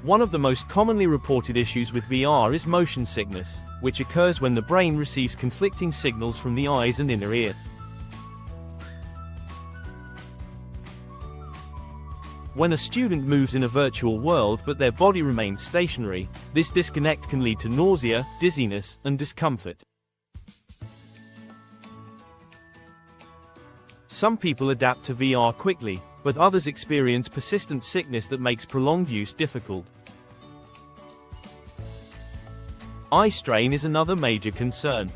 One of the most commonly reported issues with VR is motion sickness, which occurs when the brain receives conflicting signals from the eyes and inner ear. When a student moves in a virtual world but their body remains stationary, this disconnect can lead to nausea, dizziness, and discomfort. Some people adapt to VR quickly, but others experience persistent sickness that makes prolonged use difficult. Eye strain is another major concern.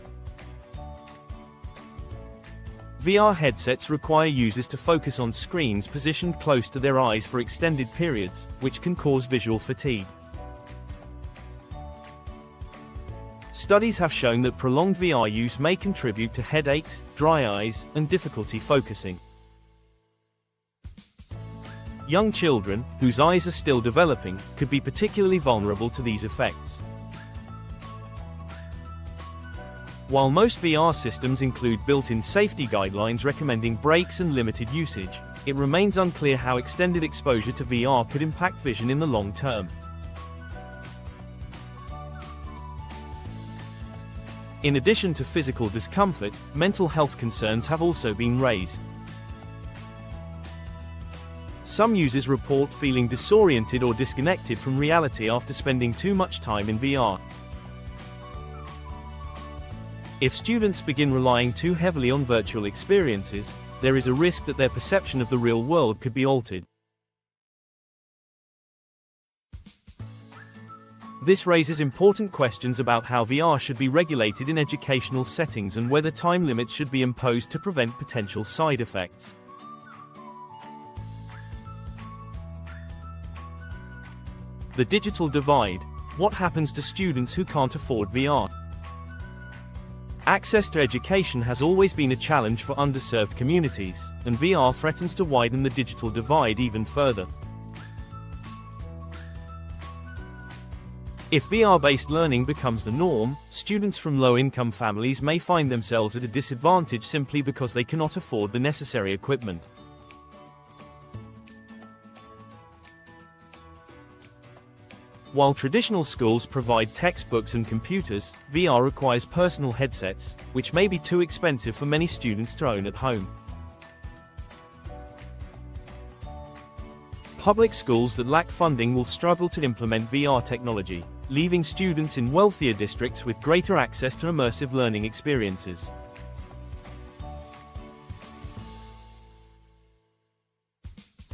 VR headsets require users to focus on screens positioned close to their eyes for extended periods, which can cause visual fatigue. Studies have shown that prolonged VR use may contribute to headaches, dry eyes, and difficulty focusing. Young children, whose eyes are still developing, could be particularly vulnerable to these effects. While most VR systems include built-in safety guidelines recommending breaks and limited usage, it remains unclear how extended exposure to VR could impact vision in the long term. In addition to physical discomfort, mental health concerns have also been raised. Some users report feeling disoriented or disconnected from reality after spending too much time in VR. If students begin relying too heavily on virtual experiences, there is a risk that their perception of the real world could be altered. This raises important questions about how VR should be regulated in educational settings and whether time limits should be imposed to prevent potential side effects. The digital divide. What happens to students who can't afford VR? Access to education has always been a challenge for underserved communities, and VR threatens to widen the digital divide even further. If VR-based learning becomes the norm, students from low-income families may find themselves at a disadvantage simply because they cannot afford the necessary equipment. While traditional schools provide textbooks and computers, VR requires personal headsets, which may be too expensive for many students to own at home. Public schools that lack funding will struggle to implement VR technology, leaving students in wealthier districts with greater access to immersive learning experiences.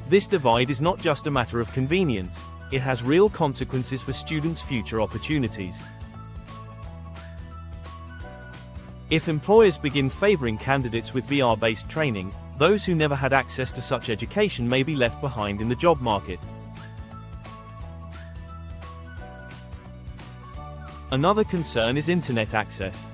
This divide is not just a matter of convenience. It has real consequences for students' future opportunities. If employers begin favoring candidates with VR-based training, those who never had access to such education may be left behind in the job market. Another concern is internet access.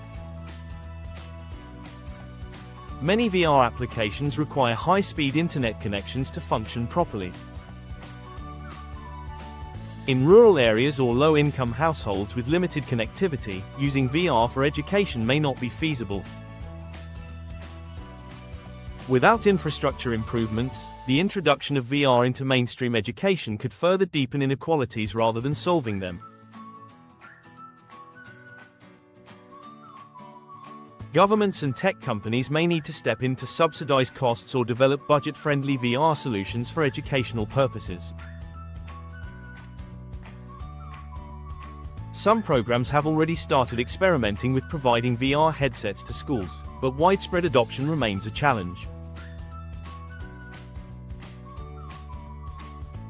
Many VR applications require high-speed internet connections to function properly. In rural areas or low-income households with limited connectivity, using VR for education may not be feasible. Without infrastructure improvements, the introduction of VR into mainstream education could further deepen inequalities rather than solving them. Governments and tech companies may need to step in to subsidize costs or develop budget-friendly VR solutions for educational purposes. Some programs have already started experimenting with providing VR headsets to schools, but widespread adoption remains a challenge.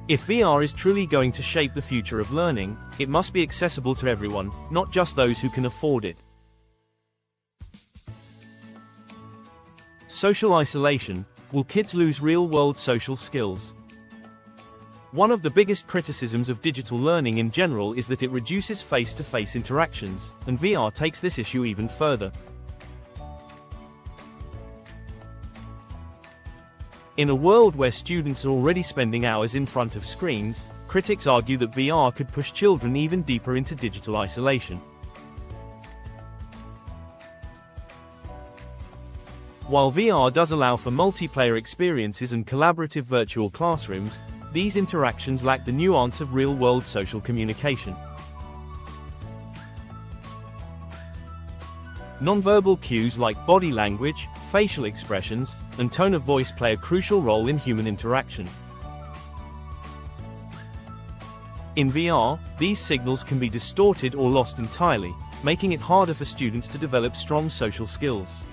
If VR is truly going to shape the future of learning, it must be accessible to everyone, not just those who can afford it. Social isolation. Will kids lose real-world social skills? One of the biggest criticisms of digital learning in general is that it reduces face-to-face interactions, and VR takes this issue even further. In a world where students are already spending hours in front of screens, critics argue that VR could push children even deeper into digital isolation. While VR does allow for multiplayer experiences and collaborative virtual classrooms, these interactions lack the nuance of real-world social communication. Nonverbal cues like body language, facial expressions, and tone of voice play a crucial role in human interaction. In VR, these signals can be distorted or lost entirely, making it harder for students to develop strong social skills.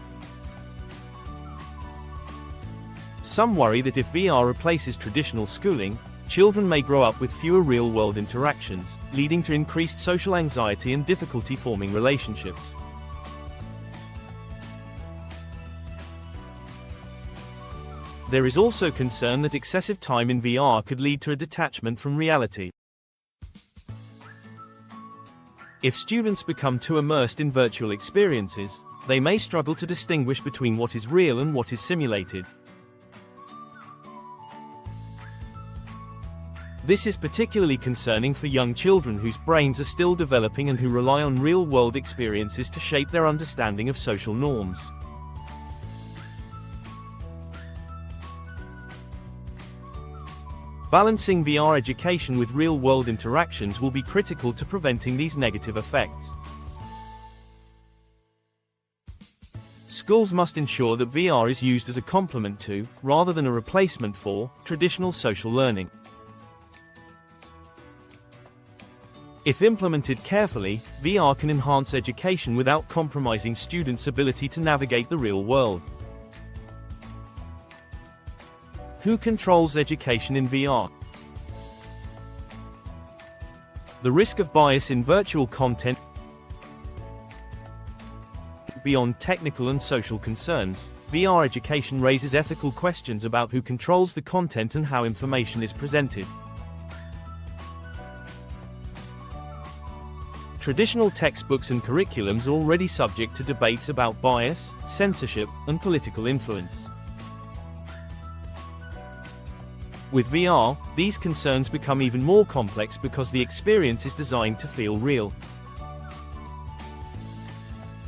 Some worry that if VR replaces traditional schooling, children may grow up with fewer real-world interactions, leading to increased social anxiety and difficulty forming relationships. There is also concern that excessive time in VR could lead to a detachment from reality. If students become too immersed in virtual experiences, they may struggle to distinguish between what is real and what is simulated. This is particularly concerning for young children whose brains are still developing and who rely on real-world experiences to shape their understanding of social norms. Balancing VR education with real-world interactions will be critical to preventing these negative effects. Schools must ensure that VR is used as a complement to, rather than a replacement for, traditional social learning. If implemented carefully, VR can enhance education without compromising students' ability to navigate the real world. Who controls education in VR? The risk of bias in virtual content. Beyond technical and social concerns, VR education raises ethical questions about who controls the content and how information is presented. Traditional textbooks and curriculums are already subject to debates about bias, censorship, and political influence. With VR, these concerns become even more complex because the experience is designed to feel real.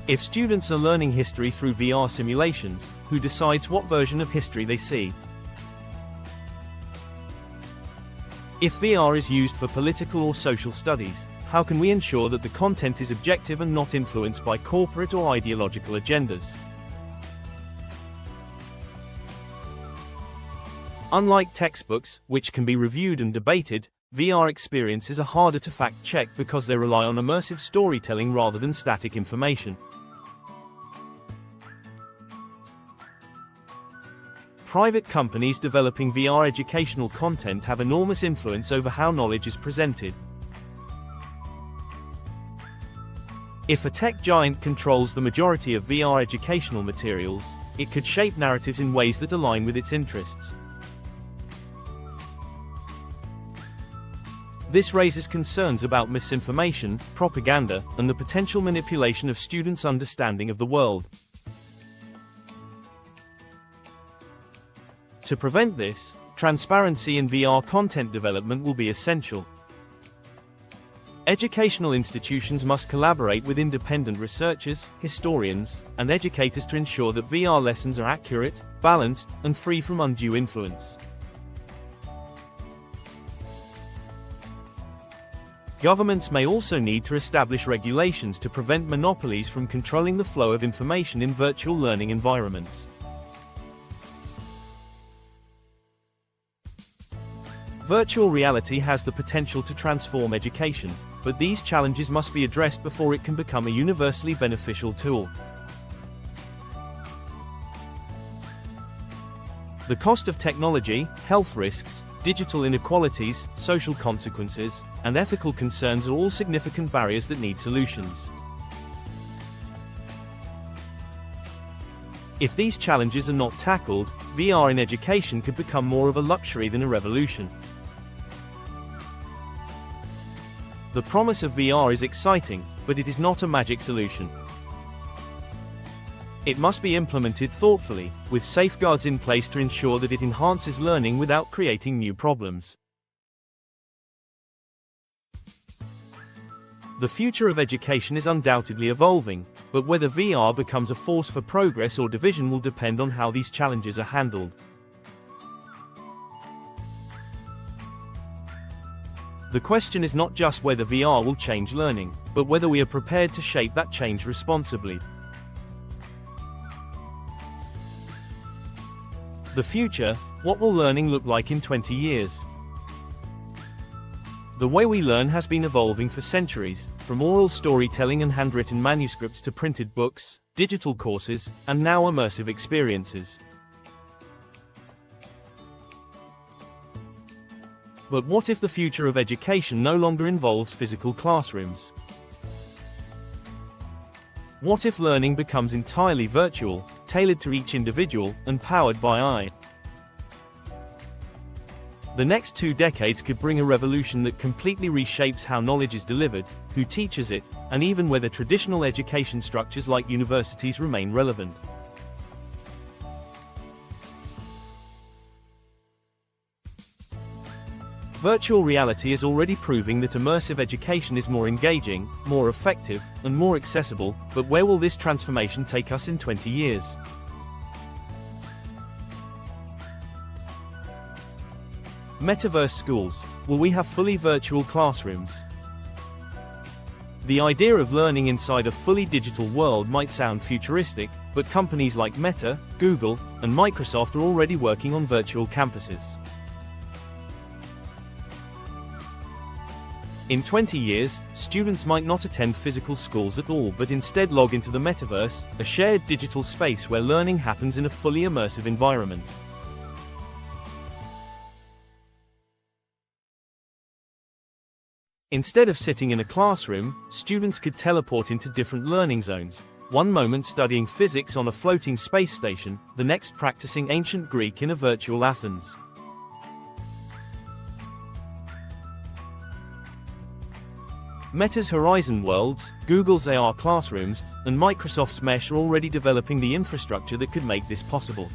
If students are learning history through VR simulations, who decides what version of history they see? If VR is used for political or social studies, how can we ensure that the content is objective and not influenced by corporate or ideological agendas? Unlike textbooks, which can be reviewed and debated, VR experiences are harder to fact-check because they rely on immersive storytelling rather than static information. Private companies developing VR educational content have enormous influence over how knowledge is presented. If a tech giant controls the majority of VR educational materials, it could shape narratives in ways that align with its interests. This raises concerns about misinformation, propaganda, and the potential manipulation of students' understanding of the world. To prevent this, transparency in VR content development will be essential. Educational institutions must collaborate with independent researchers, historians, and educators to ensure that VR lessons are accurate, balanced, and free from undue influence. Governments may also need to establish regulations to prevent monopolies from controlling the flow of information in virtual learning environments. Virtual reality has the potential to transform education, but these challenges must be addressed before it can become a universally beneficial tool. The cost of technology, health risks, digital inequalities, social consequences, and ethical concerns are all significant barriers that need solutions. If these challenges are not tackled, VR in education could become more of a luxury than a revolution. The promise of VR is exciting, but it is not a magic solution. It must be implemented thoughtfully, with safeguards in place to ensure that it enhances learning without creating new problems. The future of education is undoubtedly evolving, but whether VR becomes a force for progress or division will depend on how these challenges are handled. The question is not just whether VR will change learning, but whether we are prepared to shape that change responsibly. The future, what will learning look like in 20 years? The way we learn has been evolving for centuries, from oral storytelling and handwritten manuscripts to printed books, digital courses, and now immersive experiences. But what if the future of education no longer involves physical classrooms? What if learning becomes entirely virtual, tailored to each individual, and powered by AI? The next 2 decades could bring a revolution that completely reshapes how knowledge is delivered, who teaches it, and even whether traditional education structures like universities remain relevant. Virtual reality is already proving that immersive education is more engaging, more effective, and more accessible, but where will this transformation take us in 20 years? Metaverse schools. Will we have fully virtual classrooms? The idea of learning inside a fully digital world might sound futuristic, but companies like Meta, Google, and Microsoft are already working on virtual campuses. In 20 years, students might not attend physical schools at all but instead log into the Metaverse, a shared digital space where learning happens in a fully immersive environment. Instead of sitting in a classroom, students could teleport into different learning zones, one moment studying physics on a floating space station, the next practicing ancient Greek in a virtual Athens. Meta's Horizon Worlds, Google's AR classrooms, and Microsoft's Mesh are already developing the infrastructure that could make this possible.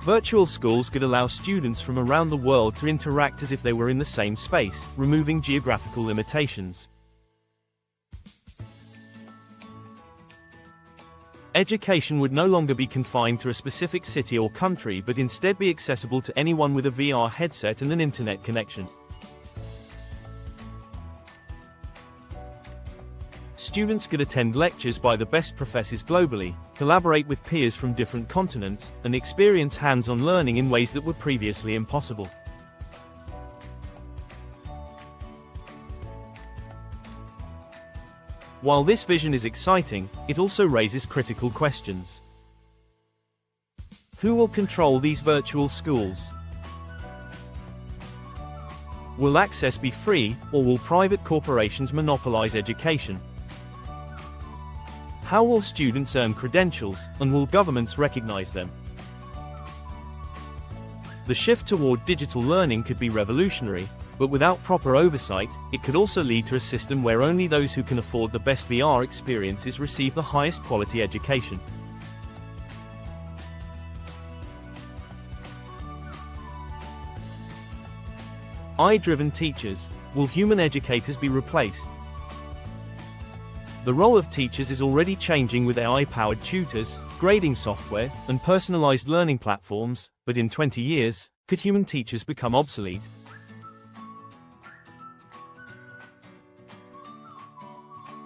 Virtual schools could allow students from around the world to interact as if they were in the same space, removing geographical limitations. Education would no longer be confined to a specific city or country but instead be accessible to anyone with a VR headset and an internet connection. Students could attend lectures by the best professors globally, collaborate with peers from different continents, and experience hands-on learning in ways that were previously impossible. While this vision is exciting, it also raises critical questions. Who will control these virtual schools? Will access be free, or will private corporations monopolize education? How will students earn credentials, and will governments recognize them? The shift toward digital learning could be revolutionary, but without proper oversight, it could also lead to a system where only those who can afford the best VR experiences receive the highest quality education. AI-driven teachers. Will human educators be replaced? The role of teachers is already changing with AI-powered tutors, grading software, and personalized learning platforms, but in 20 years, could human teachers become obsolete?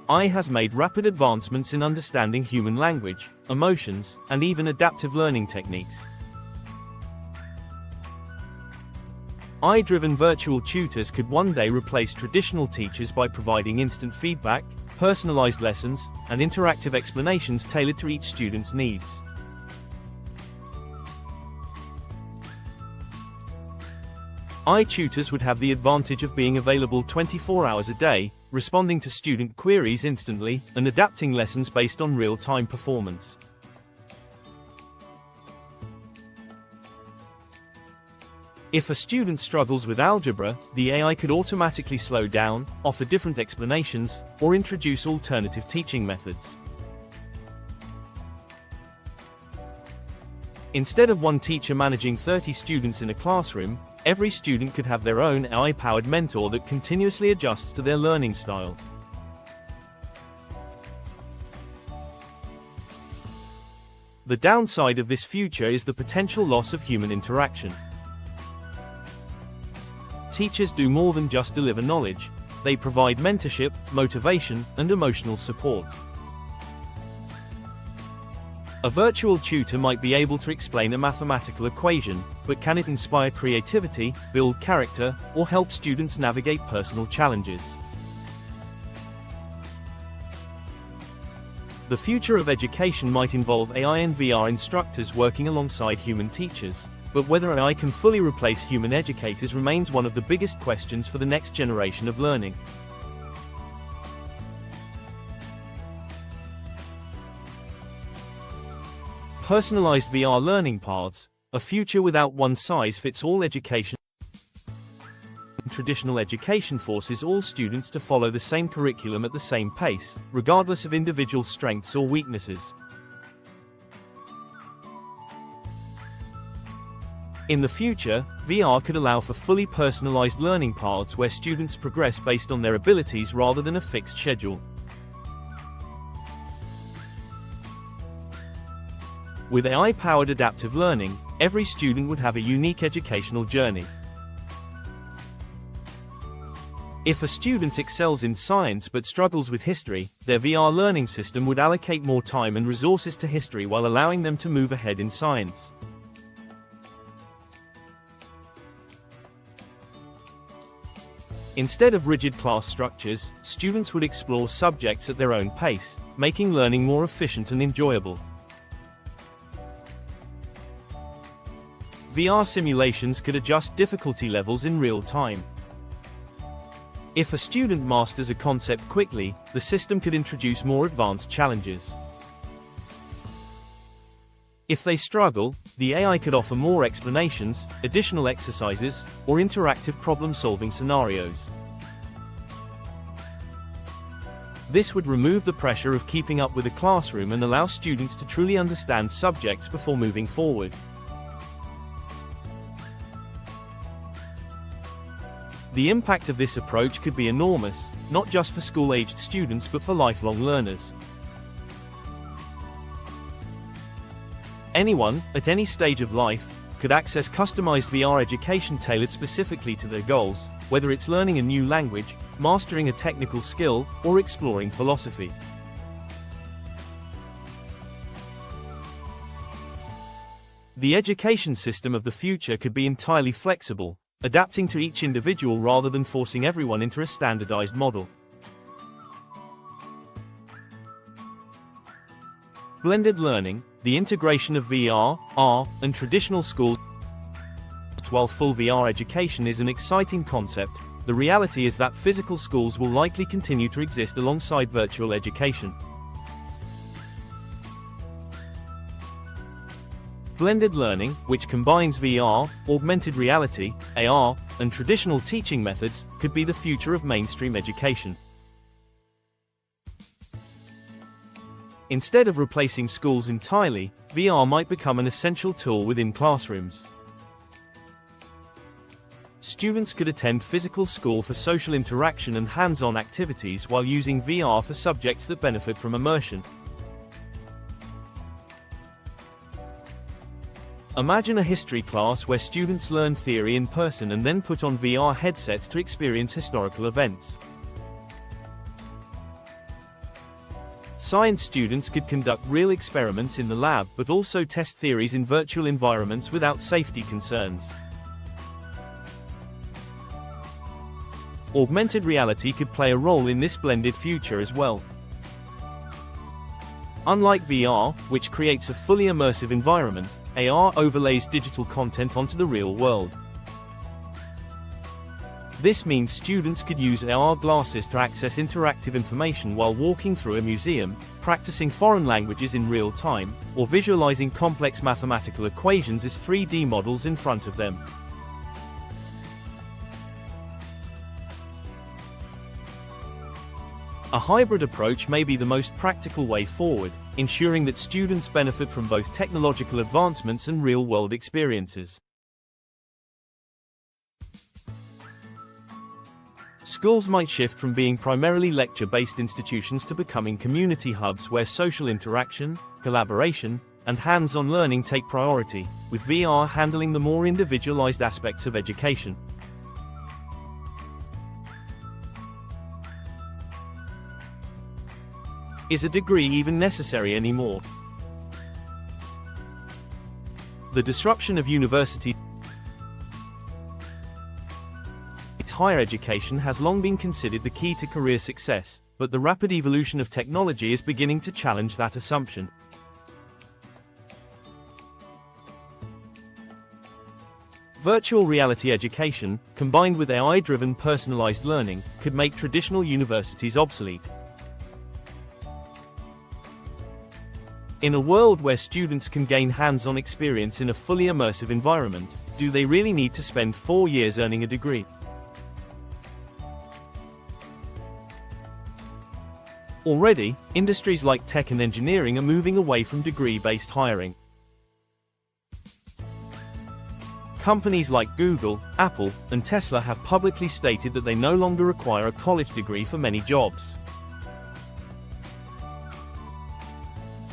AI has made rapid advancements in understanding human language, emotions, and even adaptive learning techniques. AI-driven virtual tutors could one day replace traditional teachers by providing instant feedback, personalized lessons, and interactive explanations tailored to each student's needs. AI tutors would have the advantage of being available 24 hours a day, responding to student queries instantly, and adapting lessons based on real-time performance. If a student struggles with algebra, the AI could automatically slow down, offer different explanations, or introduce alternative teaching methods. Instead of one teacher managing 30 students in a classroom, every student could have their own AI-powered mentor that continuously adjusts to their learning style. The downside of this future is the potential loss of human interaction. Teachers do more than just deliver knowledge. They provide mentorship, motivation, and emotional support. A virtual tutor might be able to explain a mathematical equation, but can it inspire creativity, build character, or help students navigate personal challenges? The future of education might involve AI and VR instructors working alongside human teachers, but whether AI can fully replace human educators remains one of the biggest questions for the next generation of learning. Personalized VR learning paths, a future without one-size-fits-all education. Traditional education forces all students to follow the same curriculum at the same pace, regardless of individual strengths or weaknesses. In the future, VR could allow for fully personalized learning paths where students progress based on their abilities rather than a fixed schedule. With AI-powered adaptive learning, every student would have a unique educational journey. If a student excels in science but struggles with history, their VR learning system would allocate more time and resources to history while allowing them to move ahead in science. Instead of rigid class structures, students would explore subjects at their own pace, making learning more efficient and enjoyable. VR simulations could adjust difficulty levels in real time. If a student masters a concept quickly, the system could introduce more advanced challenges. If they struggle, the AI could offer more explanations, additional exercises, or interactive problem-solving scenarios. This would remove the pressure of keeping up with the classroom and allow students to truly understand subjects before moving forward. The impact of this approach could be enormous, not just for school-aged students but for lifelong learners. Anyone, at any stage of life, could access customized VR education tailored specifically to their goals, whether it's learning a new language, mastering a technical skill, or exploring philosophy. The education system of the future could be entirely flexible, adapting to each individual rather than forcing everyone into a standardized model. Blended learning, the integration of VR, AR, and traditional schools. While full VR education is an exciting concept, the reality is that physical schools will likely continue to exist alongside virtual education. Blended learning, which combines VR, augmented reality, AR, and traditional teaching methods, could be the future of mainstream education. Instead of replacing schools entirely, VR might become an essential tool within classrooms. Students could attend physical school for social interaction and hands-on activities while using VR for subjects that benefit from immersion. Imagine a history class where students learn theory in person and then put on VR headsets to experience historical events. Science students could conduct real experiments in the lab but also test theories in virtual environments without safety concerns. Augmented reality could play a role in this blended future as well. Unlike VR, which creates a fully immersive environment, AR overlays digital content onto the real world. This means students could use AR glasses to access interactive information while walking through a museum, practicing foreign languages in real time, or visualizing complex mathematical equations as 3D models in front of them. A hybrid approach may be the most practical way forward, ensuring that students benefit from both technological advancements and real-world experiences. Schools might shift from being primarily lecture-based institutions to becoming community hubs where social interaction, collaboration, and hands-on learning take priority, with VR handling the more individualized aspects of education. Is a degree even necessary anymore? The disruption of university higher education has long been considered the key to career success, but the rapid evolution of technology is beginning to challenge that assumption. Virtual reality education, combined with AI-driven personalized learning, could make traditional universities obsolete. In a world where students can gain hands-on experience in a fully immersive environment, do they really need to spend 4 years earning a degree? Already, industries like tech and engineering are moving away from degree-based hiring. Companies like Google, Apple, and Tesla have publicly stated that they no longer require a college degree for many jobs.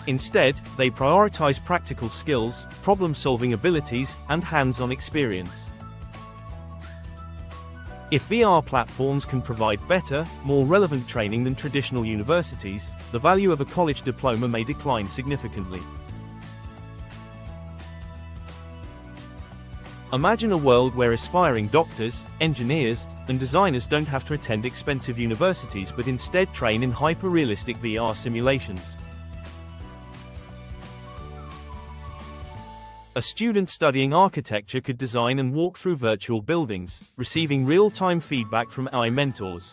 Instead, they prioritize practical skills, problem-solving abilities, and hands-on experience. If VR platforms can provide better, more relevant training than traditional universities, the value of a college diploma may decline significantly. Imagine a world where aspiring doctors, engineers, and designers don't have to attend expensive universities but instead train in hyper-realistic VR simulations. A student studying architecture could design and walk through virtual buildings, receiving real-time feedback from AI mentors.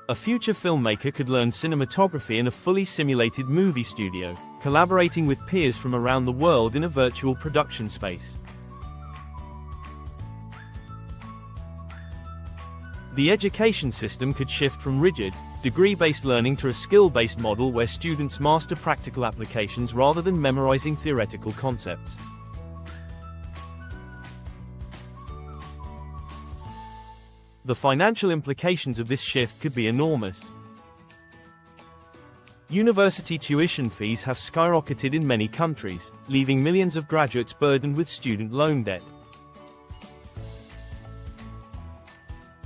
A future filmmaker could learn cinematography in a fully simulated movie studio, collaborating with peers from around the world in a virtual production space. The education system could shift from rigid, degree-based learning to a skill-based model where students master practical applications rather than memorizing theoretical concepts. The financial implications of this shift could be enormous. University tuition fees have skyrocketed in many countries, leaving millions of graduates burdened with student loan debt.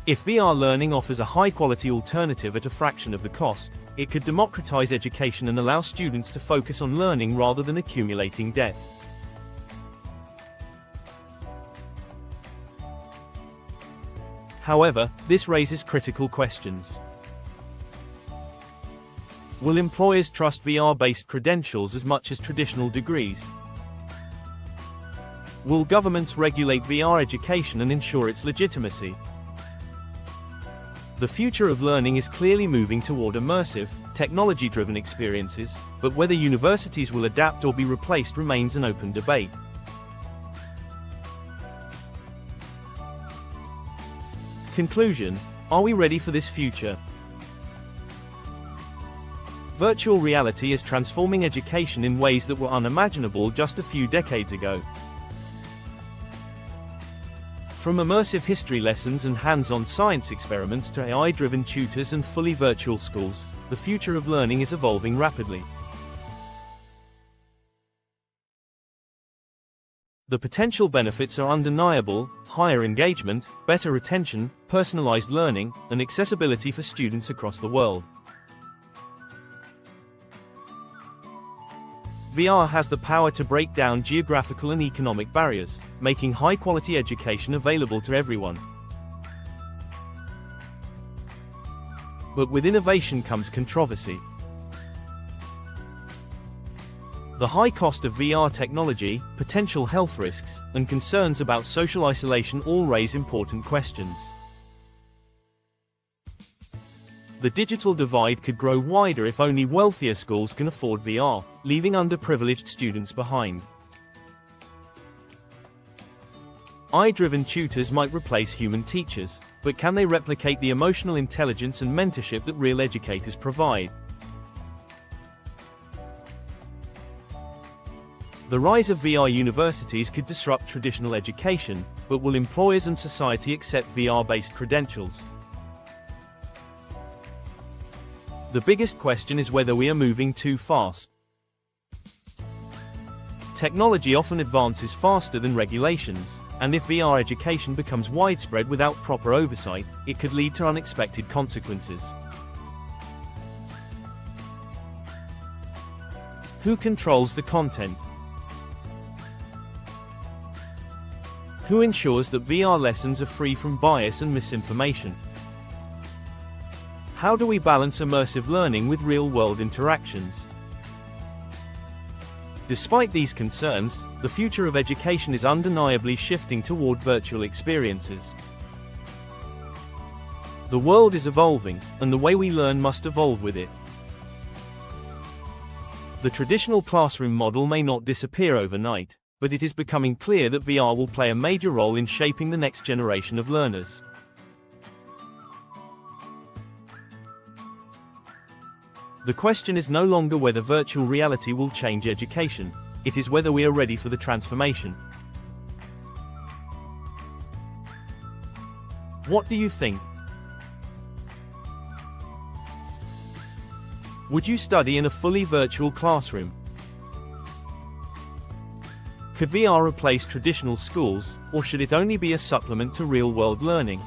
If VR learning offers a high-quality alternative at a fraction of the cost, it could democratize education and allow students to focus on learning rather than accumulating debt. However, this raises critical questions. Will employers trust VR-based credentials as much as traditional degrees? Will governments regulate VR education and ensure its legitimacy? The future of learning is clearly moving toward immersive, technology-driven experiences, but whether universities will adapt or be replaced remains an open debate. Conclusion: are we ready for this future? Virtual reality is transforming education in ways that were unimaginable just a few decades ago. From immersive history lessons and hands-on science experiments to AI-driven tutors and fully virtual schools, the future of learning is evolving rapidly. The potential benefits are undeniable: higher engagement, better retention, personalized learning, and accessibility for students across the world. VR has the power to break down geographical and economic barriers, making high-quality education available to everyone. But with innovation comes controversy. The high cost of VR technology, potential health risks, and concerns about social isolation all raise important questions. The digital divide could grow wider if only wealthier schools can afford VR, leaving underprivileged students behind. AI-driven tutors might replace human teachers, but can they replicate the emotional intelligence and mentorship that real educators provide? The rise of VR universities could disrupt traditional education, but will employers and society accept VR-based credentials? The biggest question is whether we are moving too fast. Technology often advances faster than regulations, and if VR education becomes widespread without proper oversight, it could lead to unexpected consequences. Who controls the content? Who ensures that VR lessons are free from bias and misinformation? How do we balance immersive learning with real-world interactions? Despite these concerns, the future of education is undeniably shifting toward virtual experiences. The world is evolving, and the way we learn must evolve with it. The traditional classroom model may not disappear overnight, but it is becoming clear that VR will play a major role in shaping the next generation of learners. The question is no longer whether virtual reality will change education, it is whether we are ready for the transformation. What do you think? Would you study in a fully virtual classroom? Could VR replace traditional schools, or should it only be a supplement to real-world learning?